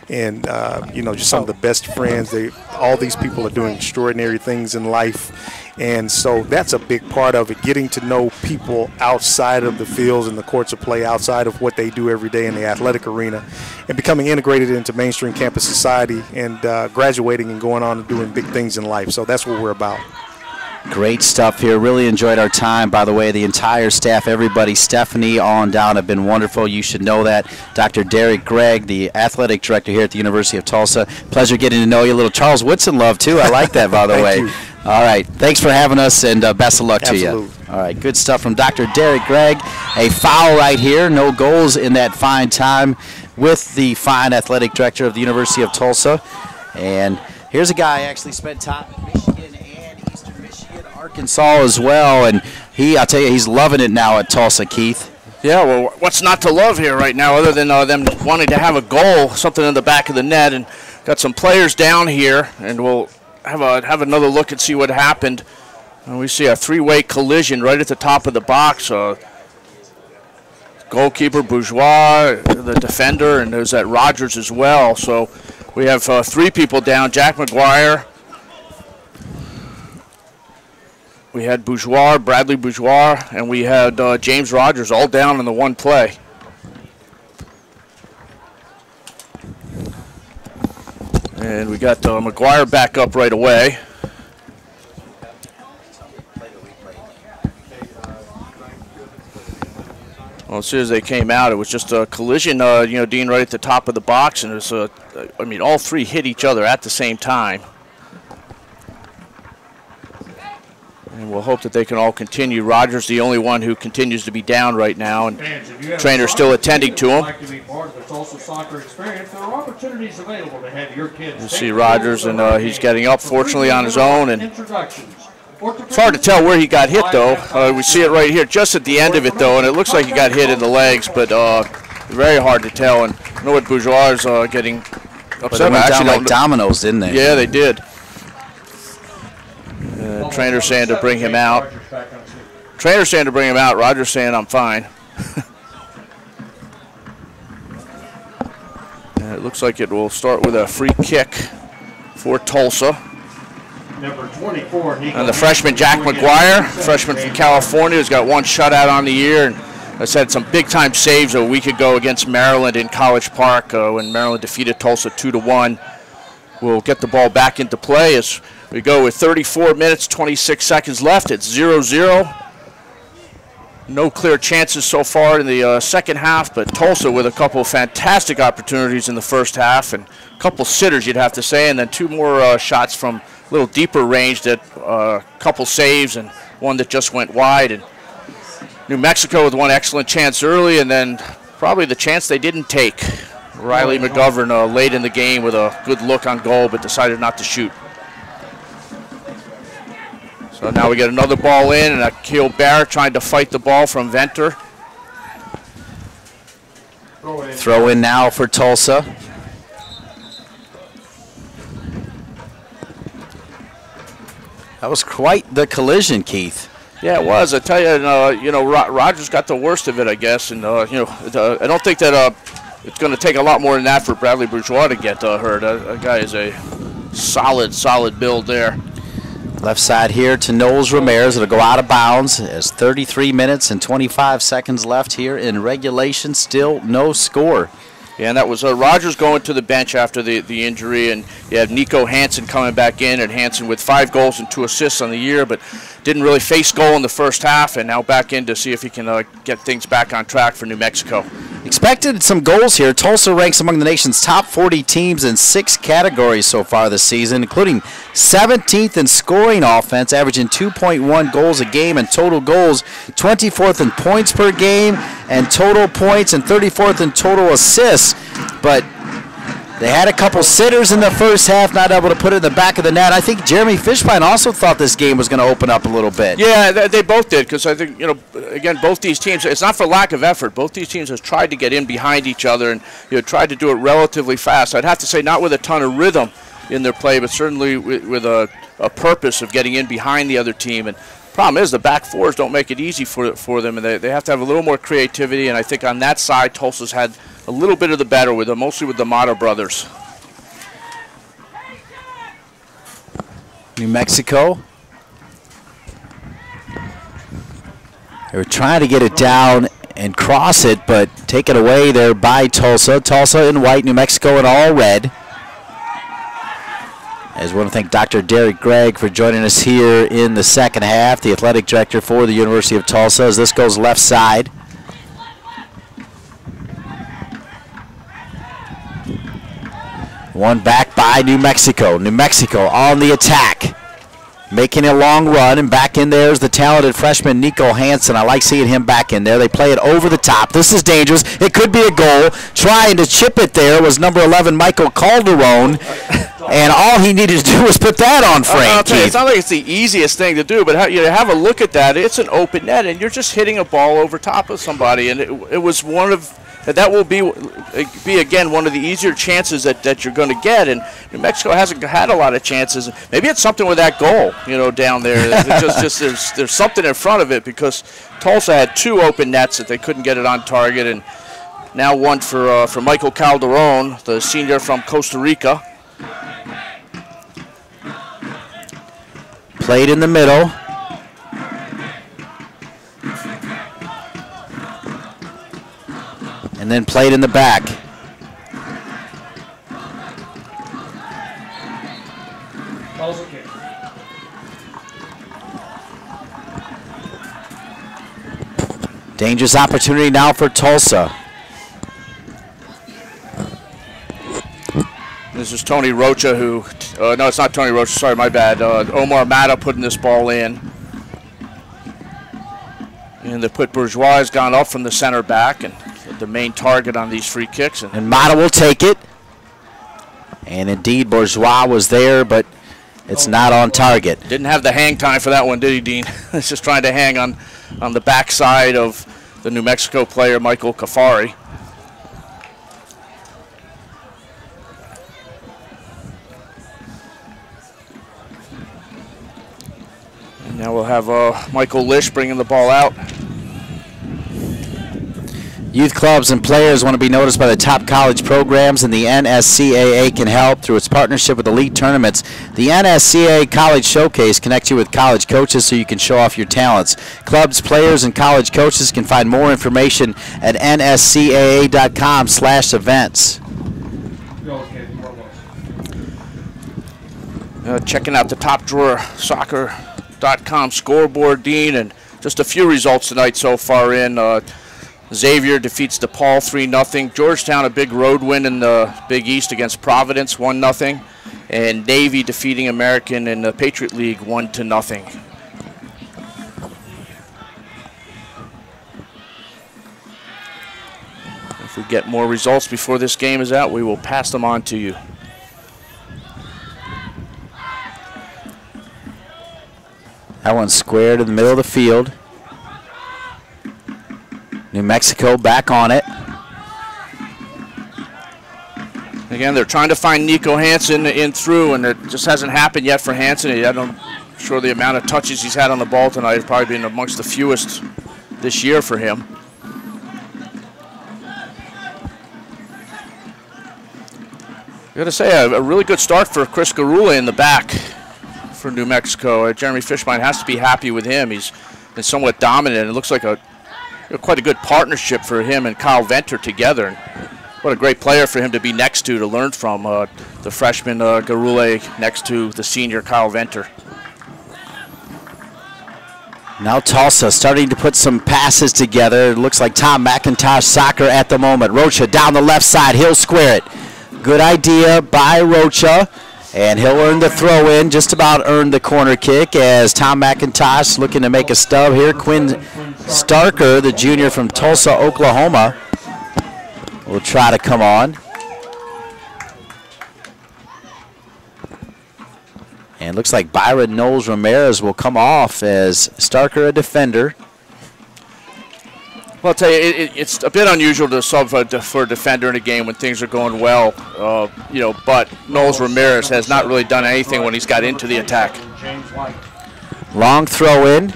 and you know, just some of the best friends. All these people are doing extraordinary things in life, and so that's a big part of it, getting to know people outside of the fields and the courts of play, outside of what they do every day in the athletic arena, and becoming integrated into mainstream campus society, and graduating and going on and doing big things in life. So that's what we're about.
Great stuff here. Really enjoyed our time. By the way, the entire staff, everybody, Stephanie on down, have been wonderful. You should know that. Dr. Derek Gregg, the athletic director here at the University of Tulsa. Pleasure getting to know you. A little Charles Woodson love, too. I like that, by the way.
You.
All right. Thanks for having us, and best of luck to you. All right. Good stuff from Dr. Derek Gregg. A foul right here. No goals in that fine time with the fine athletic director of the University of Tulsa. And here's a guy who actually spent time in Michigan and Eastern Michigan, Arkansas as well. And I'll tell you, he's loving it now at Tulsa, Keith.
Yeah, well, what's not to love here right now other than them wanting to have a goal, something in the back of the net, and got some players down here, and we'll have another look and see what happened. And we see a three-way collision right at the top of the box. Goalkeeper Bourgeois, the defender, and there's that Rogers as well. So we have three people down. Jack McGuire. We had Bourgeois, Bradley Bourgeois, and we had James Rogers all down in the one play. And we got McGuire back up right away. Well, as soon as they came out, it was just a collision, you know, Dean, right at the top of the box, and it was, I mean, all three hit each other at the same time. And we'll hope that they can all continue. Rogers, the only one who continues to be down right now, and trainer still attending to him. You see Rogers, and he's getting up, fortunately, on his own. And it's hard to tell where he got hit, though. We see it right here, just at the end of it, though, and it looks like he got hit in the legs, but very hard to tell. And I know what Bourgeois is getting upset.
But they went down like dominoes, didn't they?
Yeah, they did. Trainer saying to bring him out. Trainer saying to bring him out. Rogers saying I'm fine. And it looks like it will start with a free kick for Tulsa.
Number 24,
and the freshman Jack McGuire, freshman from California, has got one shutout on the year and has had some big-time saves a week ago against Maryland in College Park when Maryland defeated Tulsa 2-1. We'll get the ball back into play as we go with 34 minutes, 26 seconds left. It's 0-0. No clear chances so far in the second half, but Tulsa with a couple of fantastic opportunities in the first half and a couple sitters, you'd have to say, and then two more shots from a little deeper range, that couple saves and one that just went wide. And New Mexico with one excellent chance early, and then probably the chance they didn't take. Riley McGovern late in the game with a good look on goal, but decided not to shoot. So now we get another ball in, and Akil Barrett trying to fight the ball from Venter.
Throw in now for Tulsa. That was quite the collision, Keith.
Yeah, it was. I tell you, Rogers got the worst of it, I guess, and I don't think that it's going to take a lot more than that for Bradley Bourgeois to get hurt. That guy is a solid build there.
Left side here to Knowles Ramirez. It'll go out of bounds as 33 minutes and 25 seconds left here in regulation. Still no score.
Yeah, and that was Rogers going to the bench after the injury, and you have Nico Hansen coming back in, and Hansen with 5 goals and 2 assists on the year, but didn't really face goal in the first half, and now back in to see if he can get things back on track for New Mexico.
Expected some goals here. Tulsa ranks among the nation's top 40 teams in 6 categories so far this season, including 17th in scoring offense, averaging 2.1 goals a game, and total goals 24th in points per game and total points, and 34th in total assists. But they had a couple sitters in the first half, not able to put it in the back of the net. I think Jeremy Fishbein also thought this game was going to open up a little bit.
Yeah, they both did, because I think, again, both these teams, it's not for lack of effort. Both these teams have tried to get in behind each other and tried to do it relatively fast. I'd have to say not with a ton of rhythm in their play, but certainly with a purpose of getting in behind the other team. And Problem is the back fours don't make it easy for them, and they have to have a little more creativity, and I think on that side Tulsa's had a little bit of the better with them, mostly with the Mata brothers.
New Mexico. They were trying to get it down and cross it, but taken away there by Tulsa. Tulsa in white, New Mexico in all red. I just want to thank Dr. Derek Gregg for joining us here in the second half, the athletic director for the University of Tulsa, as this goes left side. One back by New Mexico. New Mexico on the attack, making a long run, and back in there is the talented freshman Nico Hansen. I like seeing him back in there. They play it over the top. This is dangerous. It could be a goal. Trying to chip it there was number 11, Michael Calderon, and all he needed to do was put that on frame.
I'll tell you, it's not like it's the easiest thing to do, but have a look at that. It's an open net, and you're just hitting a ball over top of somebody, and it was one of... That will be again one of the easier chances that you're going to get, and New Mexico hasn't had a lot of chances. Maybe it's something with that goal, down there. There's something in front of it, because Tulsa had 2 open nets that they couldn't get it on target, and now one for Michael Calderon, the senior from Costa Rica.
Played in the middle. And then played in the back. Dangerous opportunity now for Tulsa.
This is Tony Rocha who, no, it's not Tony Rocha, sorry, my bad. Omar Mata putting this ball in. And they put Bourgeois has gone up from the center back, and the main target on these free kicks.
And Mata will take it. And indeed, Bourgeois was there, but it's not on target.
Didn't have the hang time for that one, did he, Dean? It's just trying to hang on the backside of the New Mexico player, Michael Kafari. And now we'll have Michael Lish bringing the ball out.
Youth clubs and players want to be noticed by the top college programs, and the NSCAA can help through its partnership with elite tournaments. The NSCAA College Showcase connects you with college coaches so you can show off your talents. Clubs, players, and college coaches can find more information at nscaa.com/events.
Checking out the Top Drawer Soccer.com scoreboard, Dean, and just a few results tonight so far in. Xavier defeats DePaul 3-0. Georgetown, a big road win in the Big East against Providence, 1-0. And Navy defeating American in the Patriot League 1-0. If we get more results before this game is out, we will pass them on to you.
That one's squared in the middle of the field. New Mexico back on it.
Again, they're trying to find Nico Hansen in through, and it just hasn't happened yet for Hansen. I'm sure the amount of touches he's had on the ball tonight has probably been amongst the fewest this year for him. I got to say, a really good start for Chris Garula in the back for New Mexico. Jeremy Fishbein has to be happy with him. He's been somewhat dominant. It looks like quite a good partnership for him and Kyle Venter together. And what a great player for him to be next to learn from, the freshman Garule next to the senior Kyle Venter.
Now Tulsa starting to put some passes together. It looks like Tom McIntosh soccer at the moment. Rocha down the left side. He'll square it. Good idea by Rocha. And he'll earn the throw in, just about earned the corner kick as Tom McIntosh looking to make a stub here. Quinn Starker, the junior from Tulsa, Oklahoma, will try to come on. And it looks like Byron Knowles Ramirez will come off as Starker a defender.
Well, I'll tell you, it's a bit unusual to sub for a defender in a game when things are going well, but Knowles Ramirez has not really done anything when he's got into the attack.
Long throw in.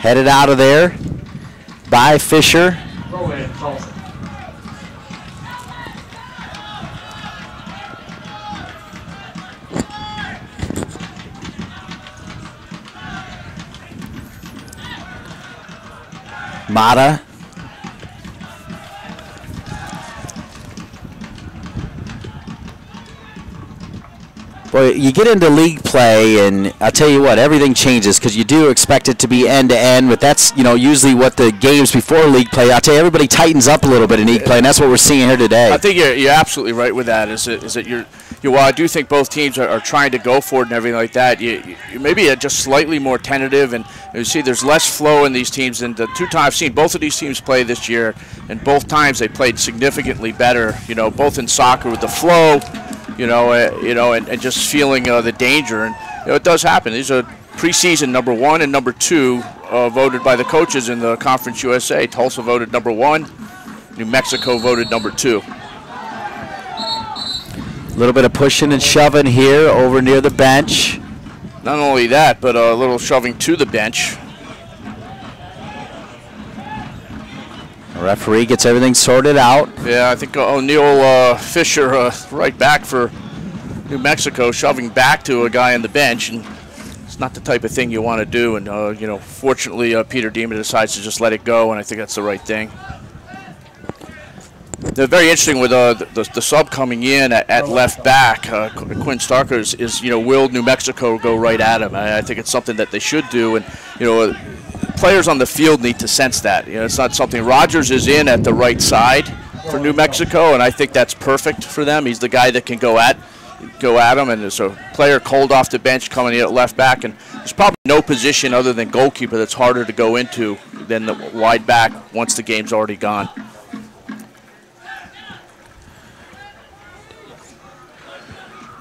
Headed out of there by Fisher.
Go ahead, Tulsa.
Mata. Boy, you get into league play, and I'll tell you what, everything changes because you do expect it to be end-to-end, but that's, you know, usually what the games before league play, I'll tell you, everybody tightens up a little bit in league play, and that's what we're seeing here today.
I think you're absolutely right with that. Is that while I do think both teams are trying to go for it and everything like that, you maybe are just slightly more tentative, and you see there's less flow in these teams. And the 2 times I've seen both of these teams play this year, and both times they played significantly better, you know, both in soccer with the flow, and just feeling the danger. And you know, it does happen. These are preseason number 1 and number 2 voted by the coaches in the Conference USA. Tulsa voted number 1. New Mexico voted number 2.
A little bit of pushing and shoving here over near the bench.
Not only that, but a little shoving to the bench.
The referee gets everything sorted out.
Yeah, I think O'Neill Fisher, right back for New Mexico, shoving back to a guy on the bench, and it's not the type of thing you want to do. And you know, fortunately, Peter Dima decides to just let it go, and I think that's the right thing. They're very interesting with the sub coming in at left back. Quinn Starker is will New Mexico go right at him? I think it's something that they should do, and you know, players on the field need to sense that. You know, it's not something. Rogers is in at the right side for New Mexico, and I think that's perfect for them. He's the guy that can go at him, and there's a player cold off the bench coming in at left back, and there's probably no position other than goalkeeper that's harder to go into than the wide back once the game's already gone.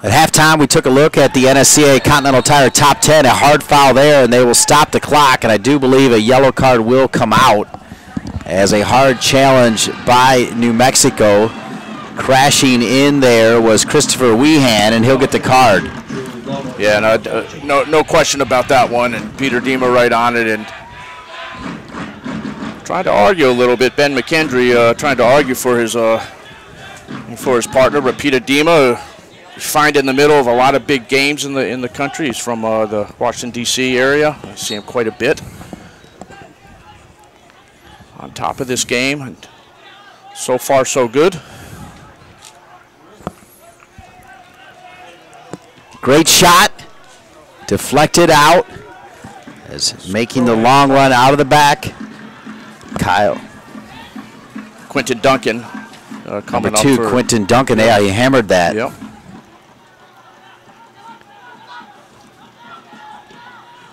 At halftime, we took a look at the NSCAA Continental Tire Top 10, a hard foul there, and they will stop the clock, and I do believe a yellow card will come out as a hard challenge by New Mexico. Crashing in there was Christopher Weehan, and he'll get the card.
Yeah, no question about that one, and Peter Dima right on it, and trying to argue a little bit. Ben McKendry trying to argue for his partner, but Peter Dima, you find in the middle of a lot of big games in the country. He's from the Washington, D.C. area. I see him quite a bit. On top of this game, and so far so good.
Great shot, deflected out, as making the long run out of the back. Kyle.
Quentin Duncan coming
Number 2,
up for
Quentin Duncan. Yeah, he hammered that.
Yep.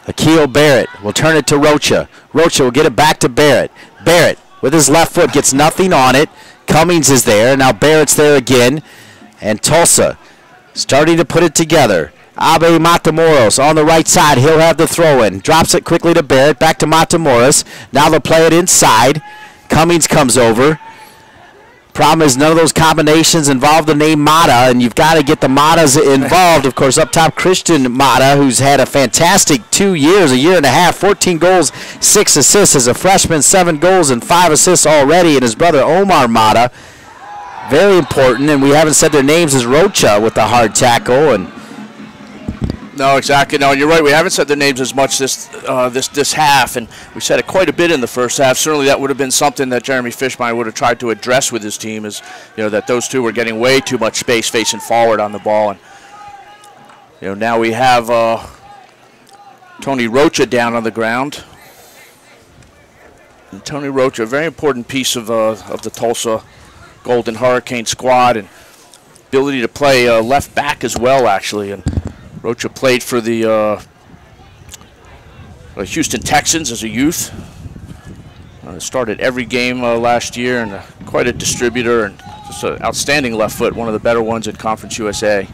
Akil Barrett will turn it to Rocha. Rocha will get it back to Barrett. Barrett with his left foot gets nothing on it. Cummings is there. Now Barrett's there again. And Tulsa starting to put it together. Abe Matamoros on the right side. He'll have the throw in. Drops it quickly to Barrett. Back to Matamoros. Now they'll play it inside. Cummings comes over. Problem is none of those combinations involve the name Mata, and you've got to get the Matas involved. Of course, up top, Christian Mata, who's had a fantastic 2 years, a year and a half, 14 goals, 6 assists as a freshman, 7 goals and 5 assists already, and his brother Omar Mata. Very important, and we haven't said their names, is Rocha with the hard tackle. And
no, exactly. No, you're right. We haven't said their names as much this half, and we said it quite a bit in the first half. Certainly, that would have been something that Jeremy Fishbein would have tried to address with his team. Is that those two were getting way too much space facing forward on the ball, and now we have Tony Rocha down on the ground. And Tony Rocha, a very important piece of the Tulsa Golden Hurricane squad, and ability to play left back as well, actually. And Rocha played for the Houston Texans as a youth. Started every game last year, and quite a distributor, and just an outstanding left foot, one of the better ones in Conference USA.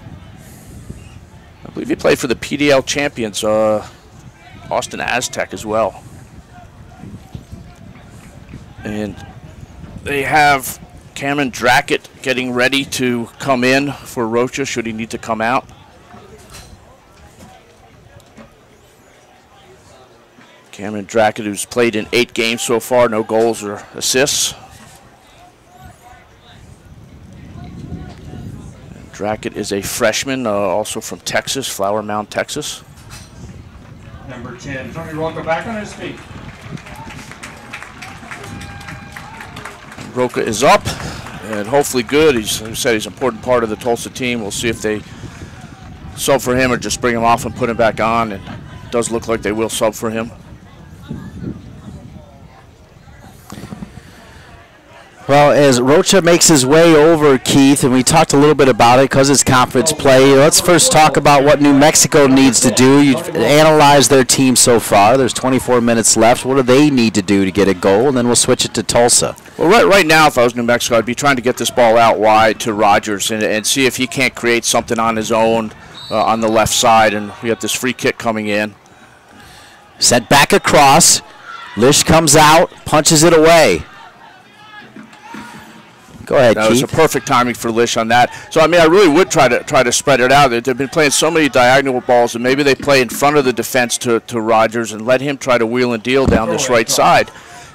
I believe he played for the PDL champions, Austin Aztec as well. And they have Cameron Drackett getting ready to come in for Rocha should he need to come out. Cameron Drackett, who's played in 8 games so far, no goals or assists. And Drackett is a freshman, also from Texas, Flower Mound, Texas.
Number 10, Tony Roca back on his feet.
Roca is up, and hopefully good. He's, like I said, he's an important part of the Tulsa team. We'll see if they sub for him or just bring him off and put him back on. It does look like they will sub for him.
Well, as Rocha makes his way over, Keith, and we talked a little bit about it because it's conference play, let's first talk about what New Mexico needs to do. You've analyzed their team so far. There's 24 minutes left. What do they need to do to get a goal? And then we'll switch it to Tulsa.
Well, right now, if I was New Mexico, I'd be trying to get this ball out wide to Rogers and see if he can't create something on his own on the left side. And we have this free kick coming in.
Sent back across. Lish comes out, punches it away. Go ahead,
That
Keith.
was a perfect timing for Lish on that. So, I mean, I really would try to spread it out. They've been playing so many diagonal balls, and maybe they play in front of the defense to Rogers and let him try to wheel and deal down this right side.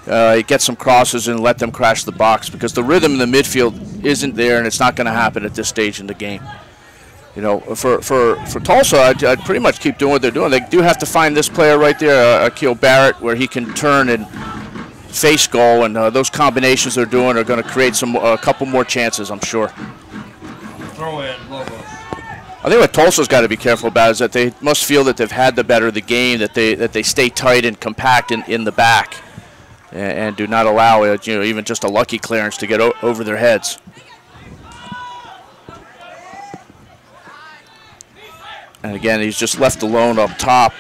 Get some crosses and let them crash the box because the rhythm in the midfield isn't there, and it's not going to happen at this stage in the game. You know, for Tulsa, I'd pretty much keep doing what they're doing. They do have to find this player right there, Akil Barrett, where he can turn and face goal, and those combinations they're doing are going to create a couple more chances, I'm sure.
Throw in, Lobos.
I think what Tulsa's got to be careful about is that they must feel that they've had the better of the game, that they stay tight and compact in the back, and do not allow even just a lucky clearance to get over their heads. And again, he's just left alone up top.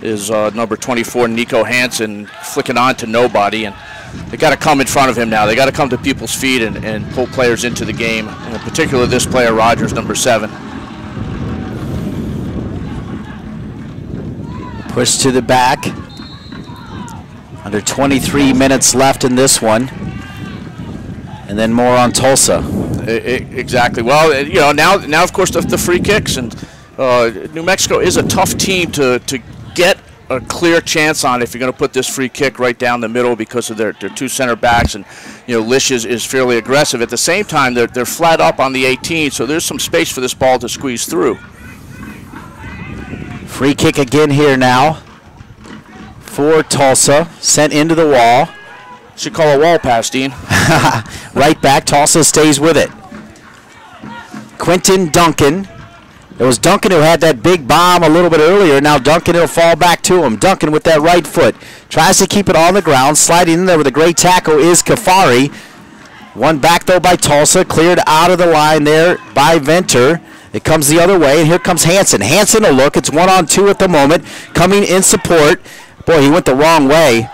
Is number 24, Nico Hansen, flicking on to nobody, and they got to come in front of him now. They got to come to people's feet and pull players into the game, and in particular this player, Rogers, number 7.
Push to the back. Under 23 minutes left in this one. And then more on Tulsa.
Exactly. Well, you know, now of course the free kicks, and New Mexico is a tough team to get a clear chance on if you're going to put this free kick right down the middle because of their 2 center backs, and you know Lish is fairly aggressive. At the same time, they're flat up on the 18, so there's some space for this ball to squeeze through.
Free kick again here now for Tulsa, sent into the wall.
Should call a wall pass, Dean.
Right back, Tulsa stays with it. Quentin Duncan. It was Duncan who had that big bomb a little bit earlier. Now Duncan will fall back to him. Duncan with that right foot. Tries to keep it on the ground. Sliding in there with a great tackle is Kafari. One back, though, by Tulsa. Cleared out of the line there by Venter. It comes the other way, and here comes Hansen. Hansen will look. It's 1-on-2 at the moment. Coming in support. Boy, he went the wrong way.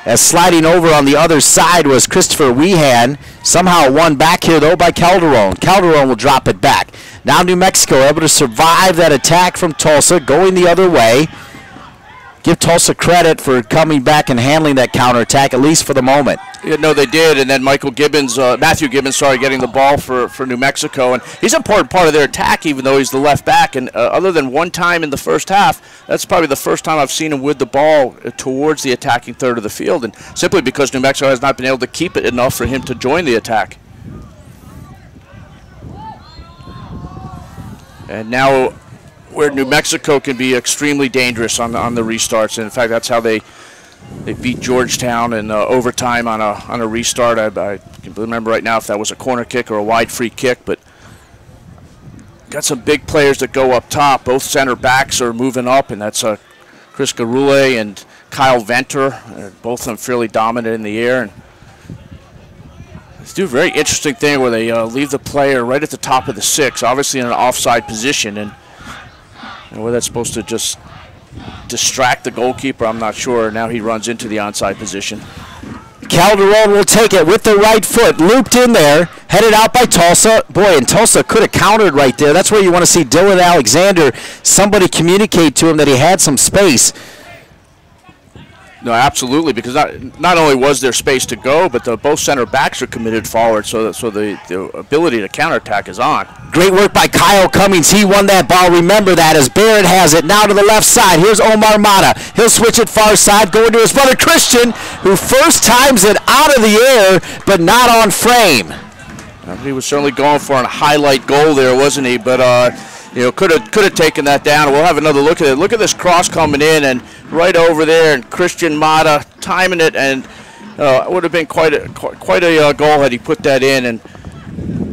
As sliding over on the other side was Christopher Weehan. Somehow won back here, though, by Calderon. Calderon will drop it back. Now New Mexico able to survive that attack from Tulsa, going the other way. Give Tulsa credit for coming back and handling that counterattack, at least for the moment.
Yeah, no, they did, and then Matthew Gibbons, getting the ball for New Mexico, and he's an important part of their attack, even though he's the left back. And other than one time in the first half, that's probably the first time I've seen him with the ball towards the attacking third of the field, and simply because New Mexico has not been able to keep it enough for him to join the attack. And now, where New Mexico can be extremely dangerous on the restarts, and in fact, that's how they beat Georgetown in overtime on a restart. I can remember right now if that was a corner kick or a wide free kick, but got some big players that go up top. Both center backs are moving up, and that's Chris Garule and Kyle Venter. Both of them fairly dominant in the air. And they do a very interesting thing where they leave the player right at the top of the 6, obviously in an offside position, and whether that's supposed to just distract the goalkeeper, I'm not sure. Now he runs into the onside position.
Calderon will take it with the right foot, looped in there, headed out by Tulsa. Boy, and Tulsa could have countered right there. That's where you want to see Dylan Alexander, somebody communicate to him that he had some space.
No, absolutely, because not only was there space to go, but both center backs are committed forward, so the ability to counterattack is on.
Great work by Kyle Cummings. He won that ball. Remember that as Barrett has it now to the left side. Here's Omar Mata. He'll switch it far side, going to his brother Christian, who first times it out of the air, but not on frame.
He was certainly going for a highlight goal there, wasn't he? But could have taken that down. We'll have another look at it. Look at this cross coming in and right over there, and Christian Mata timing it, and it would have been quite a goal had he put that in. And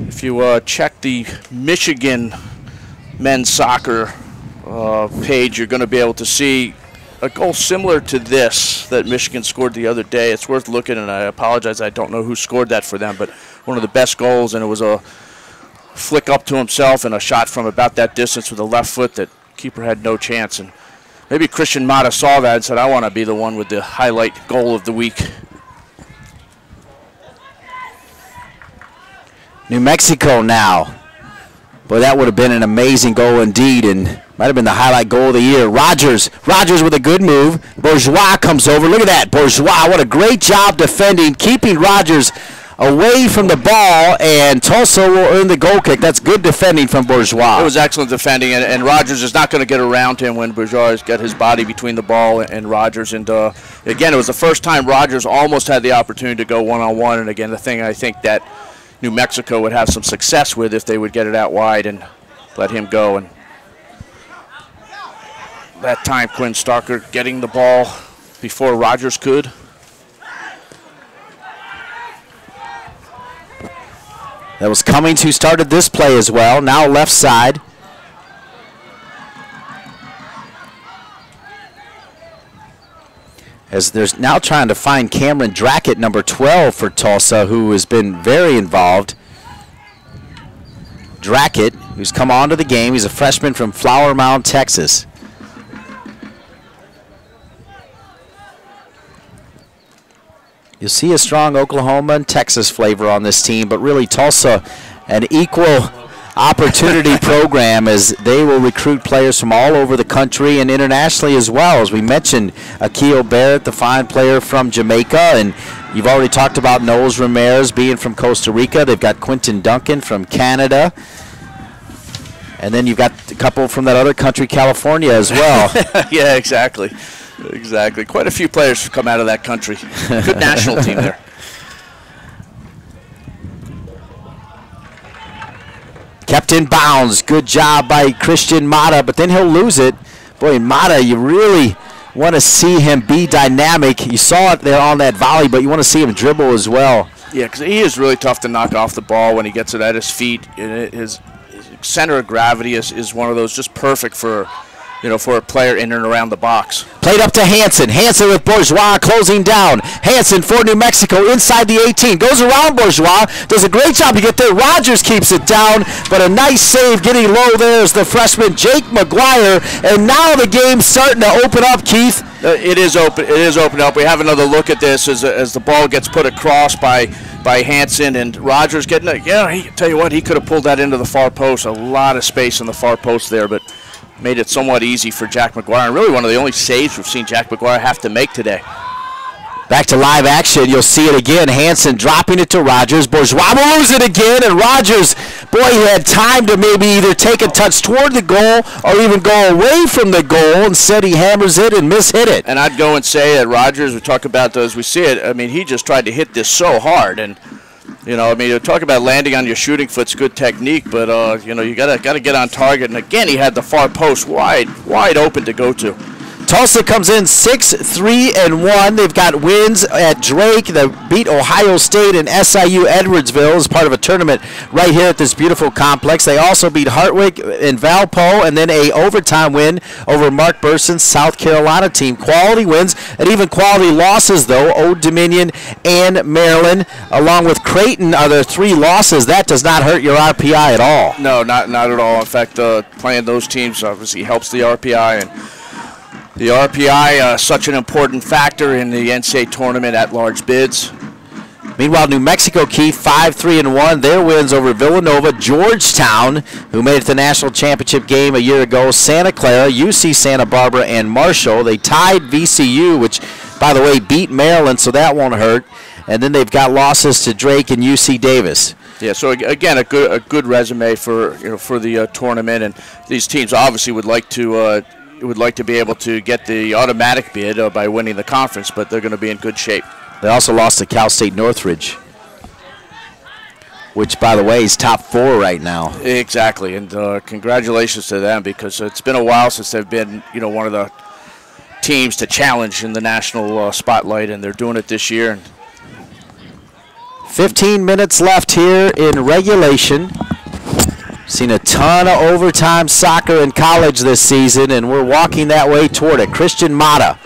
if you check the Michigan men's soccer page, you're going to be able to see a goal similar to this that Michigan scored the other day. It's worth looking, and I apologize, I don't know who scored that for them, but one of the best goals, and it was a flick up to himself and a shot from about that distance with the left foot that keeper had no chance. And maybe Christian Mata saw that and said, I want to be the one with the highlight goal of the week.
New Mexico now. Boy, that would have been an amazing goal indeed, and might have been the highlight goal of the year. Rogers with a good move. Bourgeois comes over. Look at that. Bourgeois, what a great job defending, keeping Rogers away from the ball, and Tulsa will earn the goal kick. That's good defending from Bourgeois.
It was excellent defending, and Rogers is not going to get around him when Bourgeois has got his body between the ball and Rogers. And again, it was the first time Rogers almost had the opportunity to go one-on-one, and again, the thing I think that New Mexico would have some success with if they would get it out wide and let him go. And that time, Quinn Starker getting the ball before Rogers could.
That was Cummings who started this play as well. Now left side. As there's now trying to find Cameron Drackett, number 12 for Tulsa, who has been very involved. Drackett, who's come on to the game. He's a freshman from Flower Mound, Texas. You'll see a strong Oklahoma and Texas flavor on this team, but really Tulsa an equal opportunity program as they will recruit players from all over the country and internationally as well. As we mentioned, Akil Barrett, the fine player from Jamaica, and you've already talked about Knowles Ramirez being from Costa Rica. They've got Quentin Duncan from Canada. And then you've got a couple from that other country, California, as well.
Yeah, exactly. Exactly. Quite a few players have come out of that country. Good national team there.
Kept in bounds. Good job by Christian Mata, but then he'll lose it. Boy, Mata, you really want to see him be dynamic. You saw it there on that volley, but you want to see him dribble as well.
Yeah, because he is really tough to knock off the ball when he gets it at his feet. His center of gravity is one of those just perfect for a player in and around the box.
Played up to Hansen. Hansen with Bourgeois closing down. Hansen for New Mexico inside the 18. Goes around Bourgeois. Does a great job to get there. Rogers keeps it down, but a nice save getting low there is the freshman Jake McGuire. And now the game's starting to open up, Keith.
It is open up. We have another look at this as the ball gets put across by Hansen, and Rogers getting it. Yeah, tell you what, he could have pulled that into the far post. A lot of space in the far post there, but made it somewhat easy for Jack McGuire, and really one of the only saves we've seen Jack McGuire have to make today.
Back to live action. You'll see it again. Hansen dropping it to Rogers. Bourgeois will lose it again, and Rogers, boy, he had time to maybe either take a touch toward the goal or even go away from the goal. Instead, he hammers it and mishit it.
And I'd go and say that Rogers, we talk about those, we see it, I mean, he just tried to hit this so hard, and you talk about landing on your shooting foot's good technique, but you gotta get on target. And again, he had the far post wide open to go to.
Tulsa comes in 6-3-1. They've got wins at Drake. They beat Ohio State and SIU Edwardsville as part of a tournament right here at this beautiful complex. They also beat Hartwick and Valpo, and then a overtime win over Mark Burson's South Carolina team. Quality wins and even quality losses, though. Old Dominion and Maryland, along with Creighton, are their 3 losses. That does not hurt your RPI at all.
No, not at all. In fact, playing those teams obviously helps the RPI, and the RPI, such an important factor in the NCAA tournament at large bids.
Meanwhile, New Mexico, Keith, 5-3-1. Their wins over Villanova, Georgetown, who made it to the national championship game a year ago, Santa Clara, UC Santa Barbara, and Marshall. They tied VCU, which by the way, beat Maryland, so that won't hurt. And then they've got losses to Drake and UC Davis.
Yeah, so again, a good resume for the tournament, and these teams obviously would like to be able to get the automatic bid by winning the conference, but they're going to be in good shape.
They also lost to Cal State Northridge, which, by the way, is top 4 right now.
Exactly, and congratulations to them, because it's been a while since they've been, one of the teams to challenge in the national spotlight, and they're doing it this year.
15 minutes left here in regulation. Seen a ton of overtime soccer in college this season, and we're walking that way toward it. Christian Mata.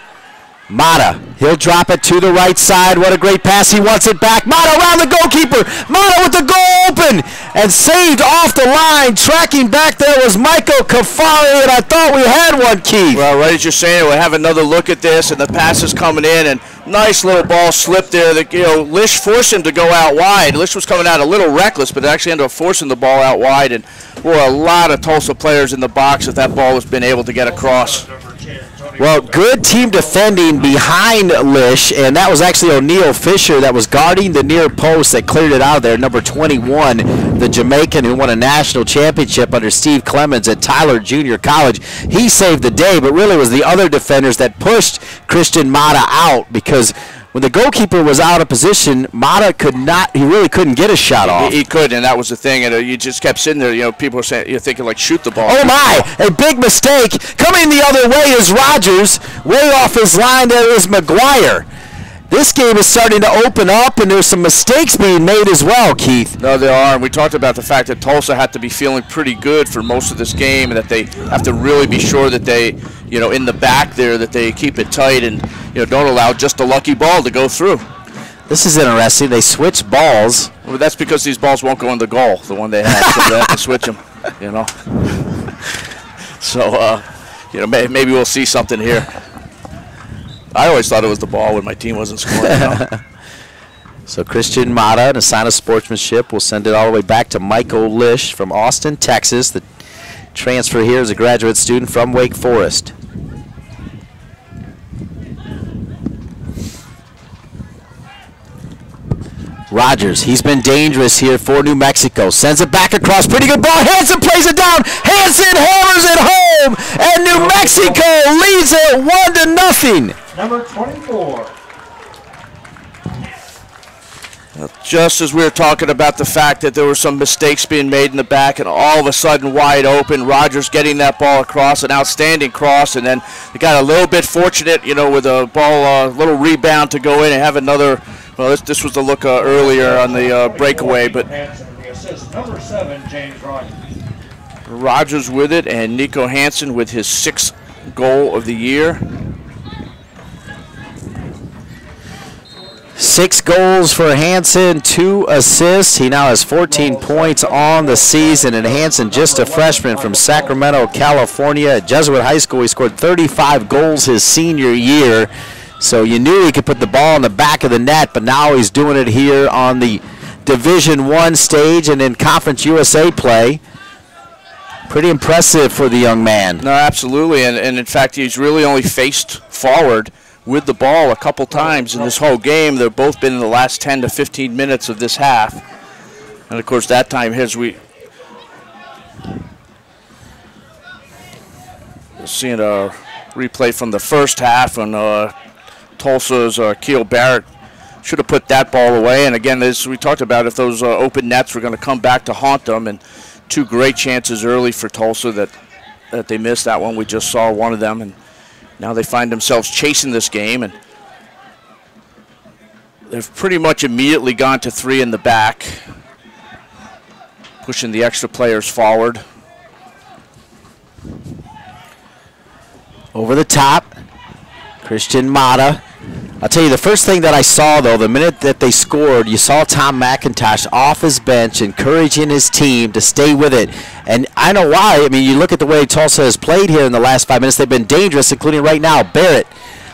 Mata, he'll drop it to the right side. What a great pass. He wants it back. Mata around the goalkeeper. Mata with the goal open and saved off the line. Tracking back there was Michael Kafari, and I thought we had one, Keith.
Well, right as you're saying, we'll have another look at this, and the pass is coming in, and nice little ball slipped there. That, Lish forced him to go out wide. Lish was coming out a little reckless, but actually ended up forcing the ball out wide, and there were a lot of Tulsa players in the box if that ball has been able to get across.
Well, good team defending behind Lish, and that was actually O'Neal Fisher that was guarding the near post that cleared it out of there. Number 21, the Jamaican who won a national championship under Steve Clemens at Tyler Junior College. He saved the day, but really was the other defenders that pushed Christian Mata out, because when the goalkeeper was out of position, Mata he really couldn't get a shot off.
He could, and that was the thing. And you just kept sitting there. People were saying, you're thinking like, shoot the ball.
Oh my! A big mistake. Coming the other way is Rogers. Way off his line there is McGuire. This game is starting to open up, and there's some mistakes being made as well, Keith.
No, there are. And we talked about the fact that Tulsa had to be feeling pretty good for most of this game, and that they have to really be sure that they, in the back there, that they keep it tight and, don't allow just a lucky ball to go through.
This is interesting. They switch balls.
Well, that's because these balls won't go in the goal, the one they have, so they have to switch them, So, maybe we'll see something here. I always thought it was the ball when my team wasn't scoring.
So Christian Mata, in a sign of sportsmanship, will send it all the way back to Michael Lish from Austin, Texas. The transfer here is a graduate student from Wake Forest. Rogers, he's been dangerous here for New Mexico. Sends it back across. Pretty good ball. Hansen plays it down. Hansen hammers it home. And New Mexico leads it 1-0.
Number 24.
Just as we were talking about the fact that there were some mistakes being made in the back, and all of a sudden wide open, Rogers getting that ball across, an outstanding cross, and then they got a little bit fortunate, with a ball, little rebound to go in and have another. Well, this was the look earlier on the breakaway, but
Number 7, James Rogers.
Rogers with it, and Nico Hansen with his 6th goal of the year.
6 goals for Hansen, 2 assists. He now has 14 points on the season, and Hansen, just a freshman from Sacramento, California. At Jesuit High School, he scored 35 goals his senior year. So you knew he could put the ball in the back of the net, but now he's doing it here on the Division I stage and in Conference USA play. Pretty impressive for the young man.
No, absolutely, and in fact, he's really only faced forward with the ball a couple times in this whole game. They've both been in the last 10 to 15 minutes of this half. And, of course, that time seeing a replay from the first half when Tulsa's Keel Barrett should have put that ball away. And, again, as we talked about, if those open nets were going to come back to haunt them, and 2 great chances early for Tulsa that they missed. That one, we just saw one of them, and now they find themselves chasing this game, and they've pretty much immediately gone to 3 in the back, pushing the extra players forward.
Over the top, Christian Mata. I'll tell you, the first thing that I saw, though, the minute that they scored, you saw Tom McIntosh off his bench encouraging his team to stay with it. And I know why. I mean, you look at the way Tulsa has played here in the last 5 minutes. They've been dangerous, including right now. Barrett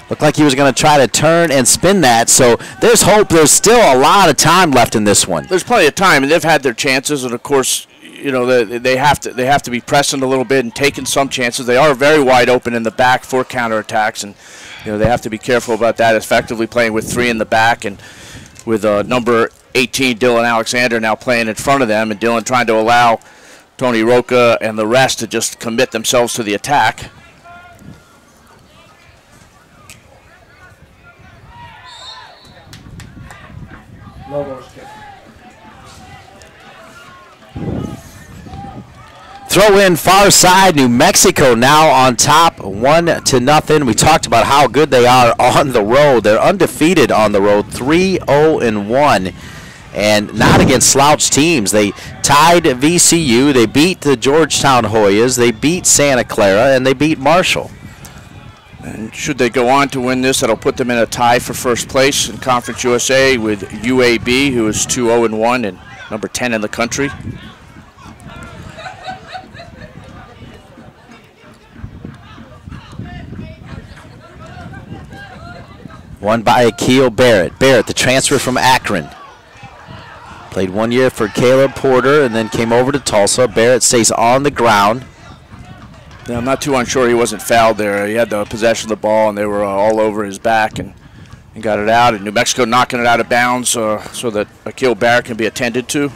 looked like he was going to try to turn and spin that. So there's hope. There's still a lot of time left in this one.
There's plenty of time, and they've had their chances. And, of course, they have to be pressing a little bit and taking some chances. They are very wide open in the back for counterattacks, and they have to be careful about that, effectively playing with 3 in the back and with number 18, Dylan Alexander, now playing in front of them, and Dylan trying to allow Tony Roca and the rest to just commit themselves to the attack.
Lobos kick.
Throw in far side, New Mexico now on top, 1-0. We talked about how good they are on the road. They're undefeated on the road, 3-0-1, and not against slouch teams. They tied VCU, they beat the Georgetown Hoyas, they beat Santa Clara, and they beat Marshall.
And should they go on to win this, that'll put them in a tie for first place in Conference USA with UAB, who is 2-0-1 and number 10 in the country.
Won by Akil Barrett. Barrett, the transfer from Akron. Played 1 year for Caleb Porter and then came over to Tulsa. Barrett stays on the ground.
Yeah, I'm not too unsure he wasn't fouled there. He had the possession of the ball, and they were all over his back and got it out. And New Mexico knocking it out of bounds so that Akil Barrett can be attended to.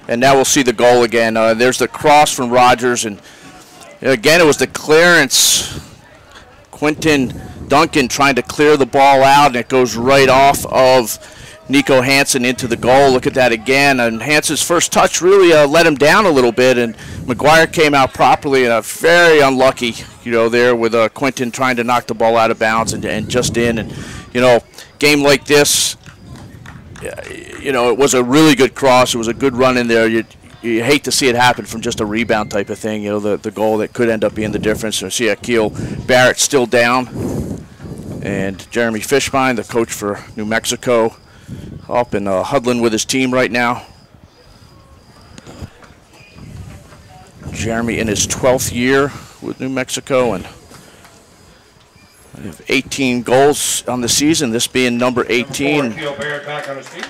And now we'll see the goal again. There's the cross from Rogers, and again it was the clearance. Quentin Duncan trying to clear the ball out, and it goes right off of Nico Hansen into the goal. Look at that again, and Hansen's first touch really let him down a little bit, and McGuire came out properly, and very unlucky, there with Quentin trying to knock the ball out of bounds and just in. And game like this, it was a really good cross. It was a good run in there. You hate to see it happen from just a rebound type of thing, the goal that could end up being the difference. So see Akil Barrett still down, and Jeremy Fishbein, the coach for New Mexico, up and huddling with his team right now. Jeremy in his 12th year with New Mexico, and 18 goals on the season, this being number 18.
Akil Barrett back on his feet.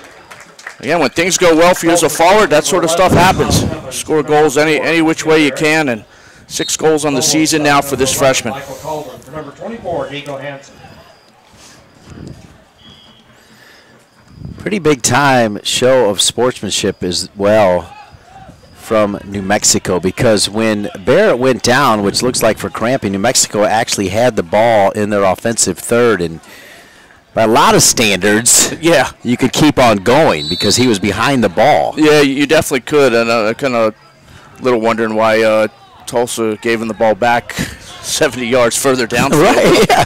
Again, when things go well for you as a forward, that sort of stuff happens. Score goals any which way you can, and 6 goals on the season now for this freshman.
Michael Colburn for number 24, Nico Hansen.
Pretty big time show of sportsmanship as well from New Mexico, because when Barrett went down, which looks like for cramping, New Mexico actually had the ball in their offensive third, and by a lot of standards,
yeah,
you could keep on going because he was behind the ball.
Yeah, you definitely could, and I kind of a little wondering why Tulsa gave him the ball back 70 yards further down.
Right, yeah.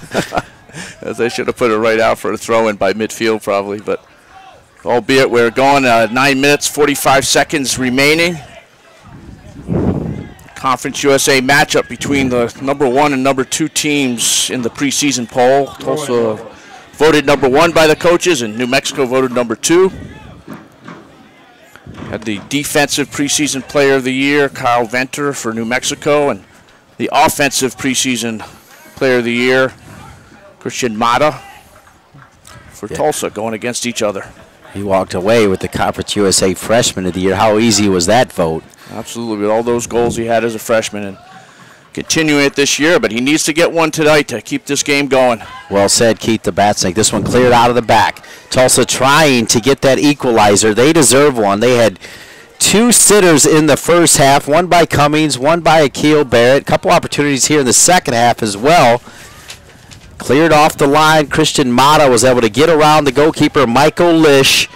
As they should have put it right out for a throw-in by midfield probably, but albeit we're going 9 minutes, 45 seconds remaining. Conference USA matchup between the number 1 and number 2 teams in the preseason poll. Tulsa voted number 1 by the coaches, and New Mexico voted number 2. Had the defensive preseason player of the year, Kyle Venter for New Mexico, and the offensive preseason player of the year, Christian Mata for Tulsa, going against each other.
He walked away with the Conference USA Freshman of the Year. How easy was that vote?
Absolutely, with all those goals he had as a freshman, and continuing it this year, but he needs to get one tonight to keep this game going.
Well said, Keith the Bat Snake. This one cleared out of the back. Tulsa trying to get that equalizer. They deserve one. They had 2 sitters in the first half, one by Cummings, one by Akil Barrett. A couple opportunities here in the second half as well. Cleared off the line. Christian Mata was able to get around the goalkeeper, Michael Lish.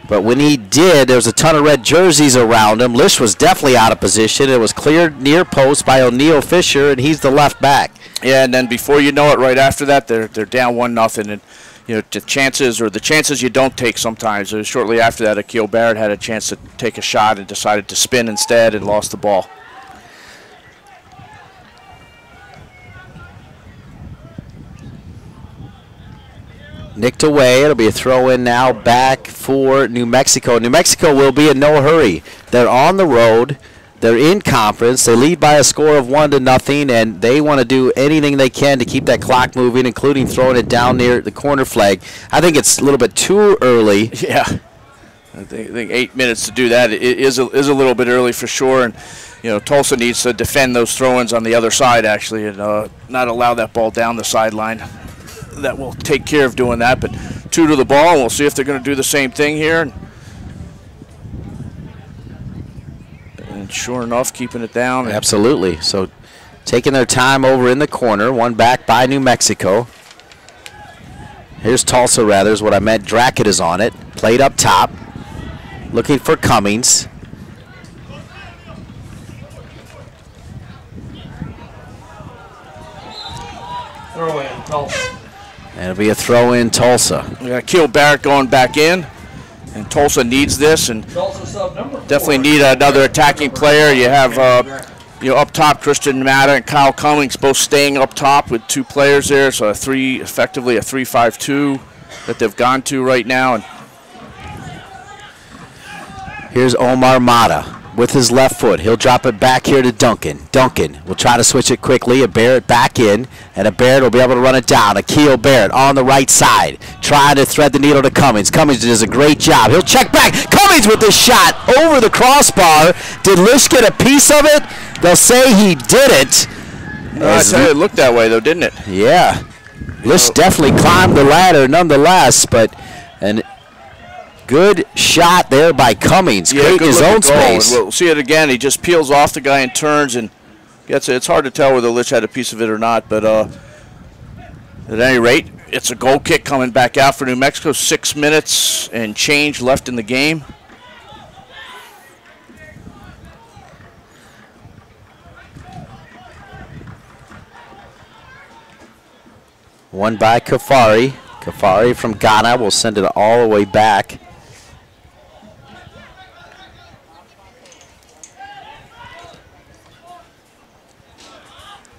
But when he did, there was a ton of red jerseys around him. Lish was definitely out of position. It was cleared near post by O'Neal Fisher, and he's the left back.
Yeah, and then before you know it, right after that, they're down 1-0, and the chances you don't take sometimes. Shortly after that, Akil Barrett had a chance to take a shot and decided to spin instead and lost the ball.
Nicked away. It'll be a throw-in now back for New Mexico. New Mexico will be in no hurry. They're on the road. They're in conference. They lead by a score of 1-0, and they want to do anything they can to keep that clock moving, including throwing it down near the corner flag. I think it's a little bit too early.
Yeah. I think 8 minutes to do that is a little bit early for sure. And you know, Tulsa needs to defend those throw-ins on the other side, actually, and not allow that ball down the sideline. That will take care of doing that. But 2 to the ball, and we'll see if they're going to do the same thing here. And sure enough, keeping it down.
Absolutely. So taking their time over in the corner, one back by New Mexico. Here's Tulsa, rather, is what I meant. Drackett is on it. Played up top. Looking for Cummings.
Throw in Tulsa.
And it'll be a throw in Tulsa.
We got Keel Barrett going back in. And Tulsa needs this, and definitely need another attacking player. You have, you know, up top, Christian Matta and Kyle Cummings both staying up top with 2 players there. So effectively a 3-5-2 that they've gone to right now. And
here's Omar Mata with his left foot. He'll drop it back here to Duncan. Duncan will try to switch it quickly. A Barrett back in, and a Barrett will be able to run it down. A Keel Barrett on the right side, trying to thread the needle to Cummings. Cummings does a great job. He'll check back. Cummings with the shot over the crossbar. Did Lish get a piece of it? They'll say he didn't.
I tell you, it looked that way, though, didn't it?
Yeah. Lish definitely climbed the ladder nonetheless, but an good shot there by Cummings.
Yeah,
great in his own space.
We'll see it again. He just peels off the guy and turns and gets it. It's hard to tell whether Lish had a piece of it or not, but at any rate, it's a goal kick coming back out for New Mexico. 6 minutes and change left in the game.
One by Kafari. Kafari from Ghana will send it all the way back.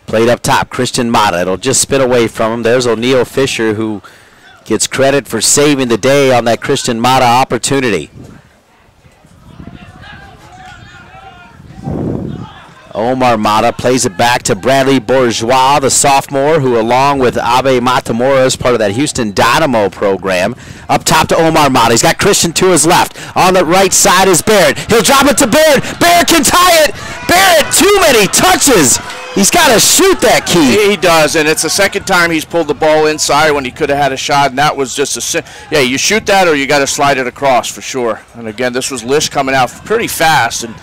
Played up top, Christian Mata. It'll just spin away from him. There's O'Neal Fisher, who gets credit for saving the day on that Christian Mata opportunity. Omar Mata plays it back to Bradley Bourgeois, the sophomore, who along with Abe Matamora is part of that Houston Dynamo program. Up top to Omar Mata. He's got Christian to his left. On the right side is Barrett. He'll drop it to Barrett. Barrett can tie it. Barrett, too many touches. He's got to shoot that key.
He does, and it's the second time he's pulled the ball inside when he could have had a shot, and that was just yeah, you shoot that or you got to slide it across for sure. And again, this was Lish coming out pretty fast, and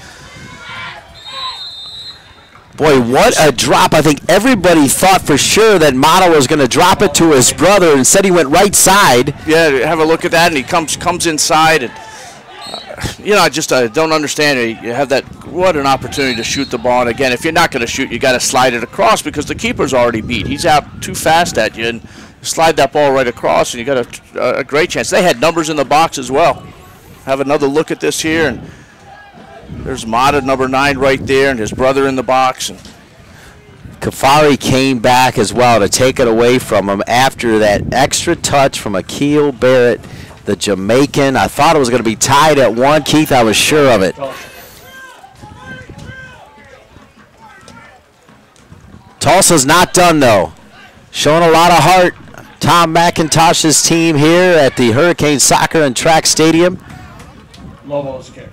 boy, what a drop. I think everybody thought for sure that Mata was going to drop it to his brother. Instead, he went right side.
Yeah, have a look at that, and he comes inside. And, you know, I just don't understand it. You have that, what an opportunity to shoot the ball. And, again, if you're not going to shoot, you got to slide it across because the keeper's already beat. He's out too fast at you, and slide that ball right across, and you got a great chance. They had numbers in the box as well. Have another look at this here, and there's Mata, number 9, right there, and his brother in the box. And
Kafari came back as well to take it away from him after that extra touch from Akil Barrett, the Jamaican. I thought it was going to be tied at 1. Keith, I was sure of it. Tulsa's not done, though. Showing a lot of heart. Tom McIntosh's team here at the Hurricane Soccer and Track Stadium.
Lobos kick.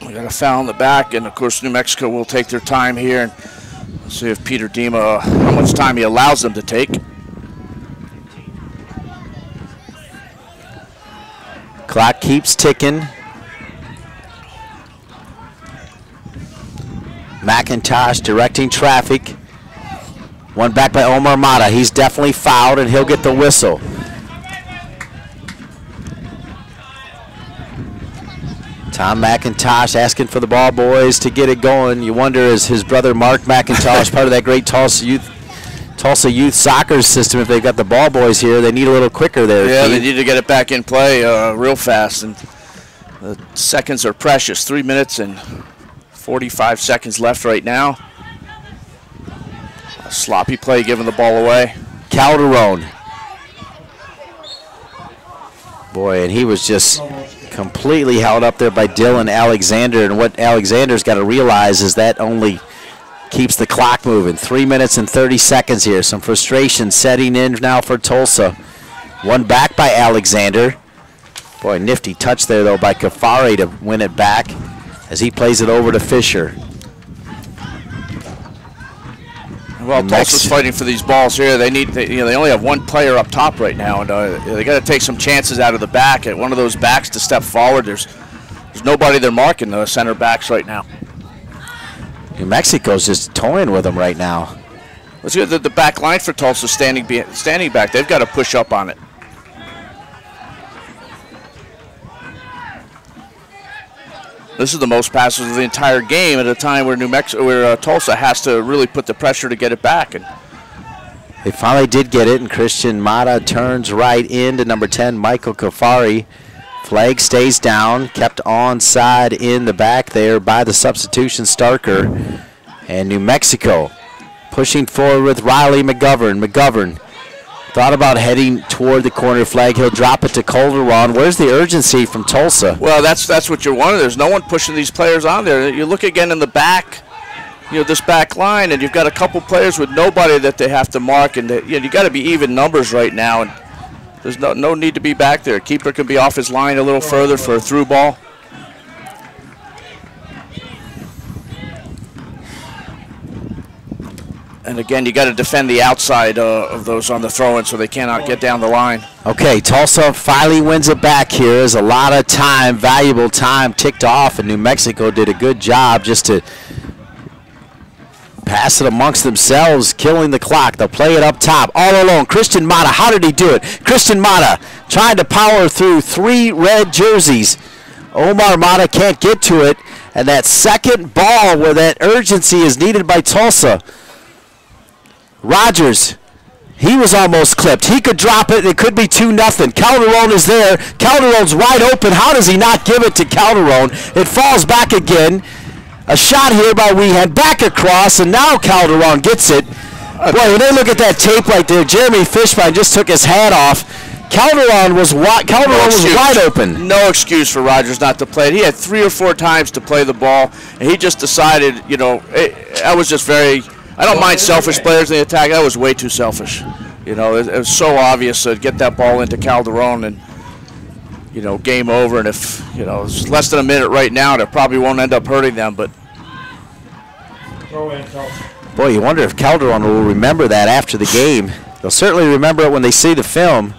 We got a foul in the back, and of course New Mexico will take their time here and see if Peter Dima, how much time he allows them to take.
Clock keeps ticking. McIntosh directing traffic. One back by Omar Mata. He's definitely fouled, and he'll get the whistle. Tom McIntosh asking for the ball boys to get it going. You wonder, is his brother Mark McIntosh part of that great Tulsa youth soccer system? If they've got the ball boys here, they need a little quicker there.
Yeah, they need to get it back in play real fast, and the seconds are precious. 3 minutes and 45 seconds left right now. A sloppy play giving the ball away.
Calderon. Boy, and he was just completely held up there by Dylan Alexander, and what Alexander's got to realize is that only keeps the clock moving. 3 minutes and 30 seconds here. Some frustration setting in now for Tulsa. One back by Alexander. Boy, nifty touch there, though, by Kafari to win it back as he plays it over to Fisher.
Well, Tulsa's fighting for these balls here. They only have one player up top right now, and they got to take some chances out of the back. At one of those backs to step forward. There's nobody they're marking the center backs right now.
New Mexico's just toying with them right now.
Let's get the back line for Tulsa standing back. They've got to push up on it. This is the most passes of the entire game at a time where Tulsa has to really put the pressure to get it back. And
they finally did get it, and Christian Mata turns right into number 10, Michael Kafari. Flag stays down, kept onside in the back there by the substitution Starker. And New Mexico pushing forward with Riley McGovern. McGovern thought about heading toward the corner flag. He'll drop it to Calderon. Where's the urgency from Tulsa?
Well, that's what you're wondering. There's no one pushing these players on there. You look again in the back, this back line, and you've got a couple players with nobody that they have to mark, and you got to be even numbers right now. And there's no need to be back there. Keeper can be off his line a little further for a through ball. And again, you got to defend the outside of those on the throw-in so they cannot get down the line.
Okay, Tulsa finally wins it back here as a lot of time, valuable time ticked off, and New Mexico did a good job just to pass it amongst themselves, killing the clock. They'll play it up top, all alone. Christian Mata, how did he do it? Christian Mata trying to power through 3 red jerseys. Omar Mata can't get to it, and that second ball where that urgency is needed by Tulsa. Rogers, he was almost clipped. He could drop it. It could be 2-0. Calderon is there. Calderon's wide open. How does he not give it to Calderon? It falls back again. A shot here by Weehan. Back across, and now Calderon gets it. Boy, when they look at that tape right there, Jeremy Fishbein just took his hat off. Calderon was wide open.
No excuse for Rogers not to play it. He had 3 or 4 times to play the ball, and he just decided, I was just very... I don't mind selfish players in the attack. That was way too selfish. It was so obvious to get that ball into Calderon and, game over. And if, it's less than a minute right now, that probably won't end up hurting them. But
boy, you wonder if Calderon will remember that after the game. They'll certainly remember it when they see the film.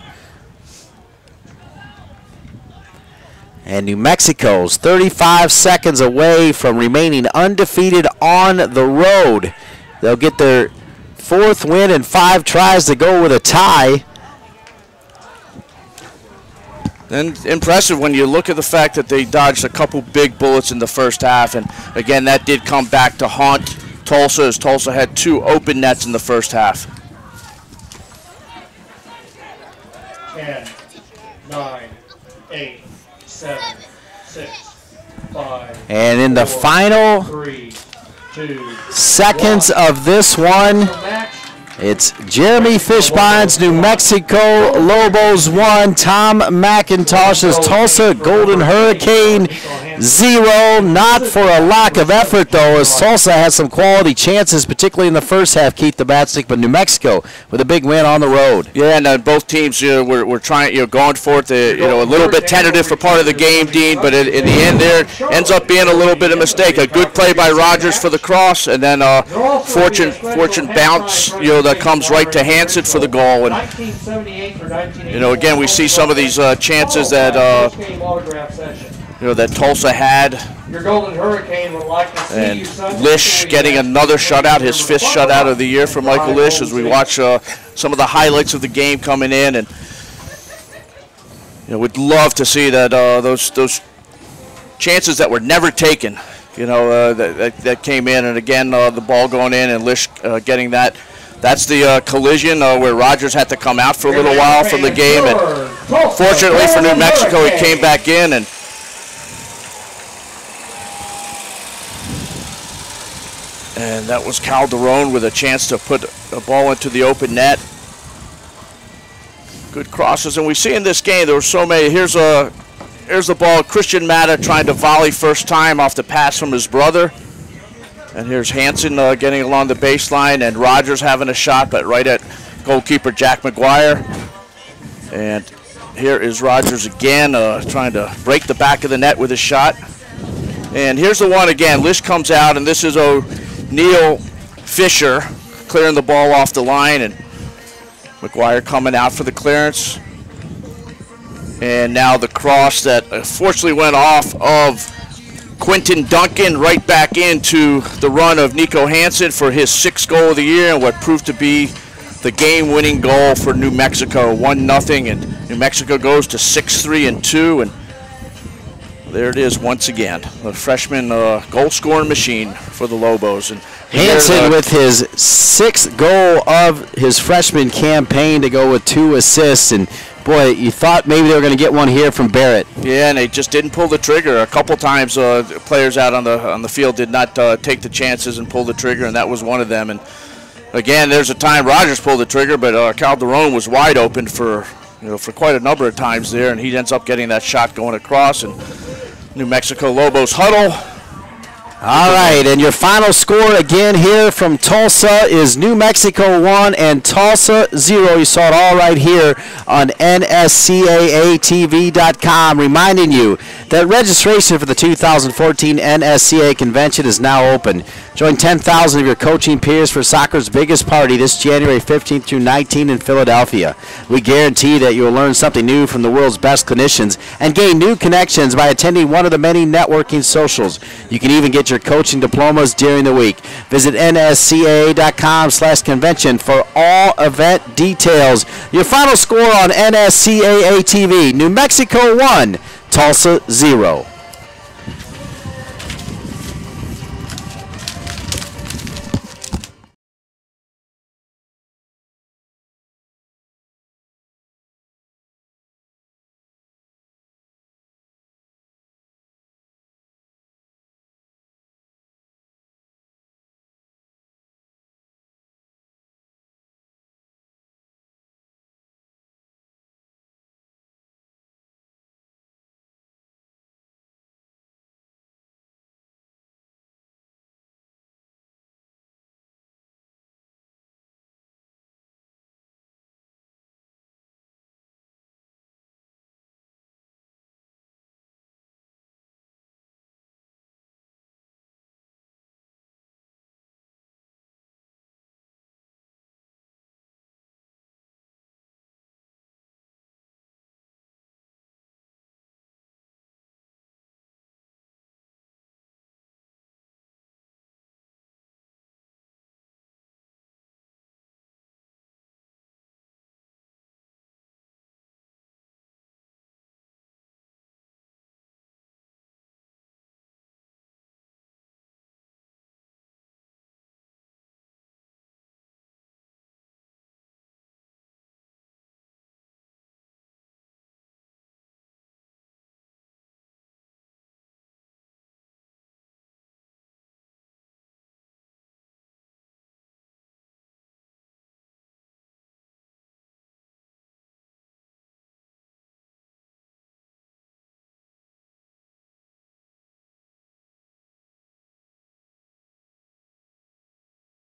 And New Mexico's 35 seconds away from remaining undefeated on the road. They'll get their 4th win and 5 tries to go with a tie.
And impressive when you look at the fact that they dodged a couple big bullets in the first half. And again, that did come back to haunt Tulsa, as Tulsa had 2 open nets in the first half.
10, 9, 8, 7, 6, 5.
And in the final
3, 2,
seconds of this one, it's Jeremy Fishbein's New Mexico Lobos 1, Tom McIntosh's Tulsa Golden Hurricane 0. Not for a lack of effort, though, as Tulsa has some quality chances, particularly in the first half, Keith the Batstick, but New Mexico with a big win on the road.
Yeah, and both teams were trying, going for it. A little bit tentative for part of the game, Dean, but in the end there ends up being a little bit of a mistake. A good play by Rogers for the cross, and then fortune bounce, that comes right to Hansen for the goal. And again, we see some of these chances that that Tulsa had.
Your Golden Hurricane would like to see
and Lish getting another shutout, his 5th shutout of the year for Michael Lish, as we watch some of the highlights of the game coming in. And we'd love to see that those chances that were never taken, that came in, and again the ball going in and Lish getting that. That's the collision where Rogers had to come out for a little while from the game, and fortunately for New Mexico, he came back in, and that was Calderon with a chance to put a ball into the open net. Good crosses, and we see in this game there were so many. Here's the ball. Christian Mata trying to volley first time off the pass from his brother. And here's Hansen getting along the baseline, and Rogers having a shot, but right at goalkeeper Jack McGuire. And Here is Rogers again, trying to break the back of the net with a shot. And here's the one again. Lish comes out, and this is O'Neal Fisher clearing the ball off the line, and McGuire coming out for the clearance. And now the cross that unfortunately went off of Quentin Duncan right back into the run of Nico Hansen for his 6th goal of the year and what proved to be the game-winning goal for New Mexico, 1-0, and New Mexico goes to 6-3-2, and there it is once again, the freshman goal-scoring machine for the Lobos. And
Hansen with his 6th goal of his freshman campaign to go with 2 assists, and boy, you thought maybe they were going to get one here from Barrett.
Yeah, and they just didn't pull the trigger. A couple times players out on the field did not take the chances and pull the trigger, and that was one of them. And again, there's a time Rogers pulled the trigger, but Calderon was wide open for quite a number of times there, and he ends up getting that shot going across. And New Mexico Lobos huddle.
All right, and your final score again here from Tulsa is New Mexico 1 and Tulsa 0. You saw it all right here on NSCAATV.com, reminding you that registration for the 2014 NSCAA Convention is now open. Join 10,000 of your coaching peers for soccer's biggest party this January 15th through 19th in Philadelphia. We guarantee that you will learn something new from the world's best clinicians and gain new connections by attending one of the many networking socials. You can even get your coaching diplomas during the week. Visit nscaa.com/convention for all event details. Your final score on NSCAA TV, New Mexico 1, Tulsa 0.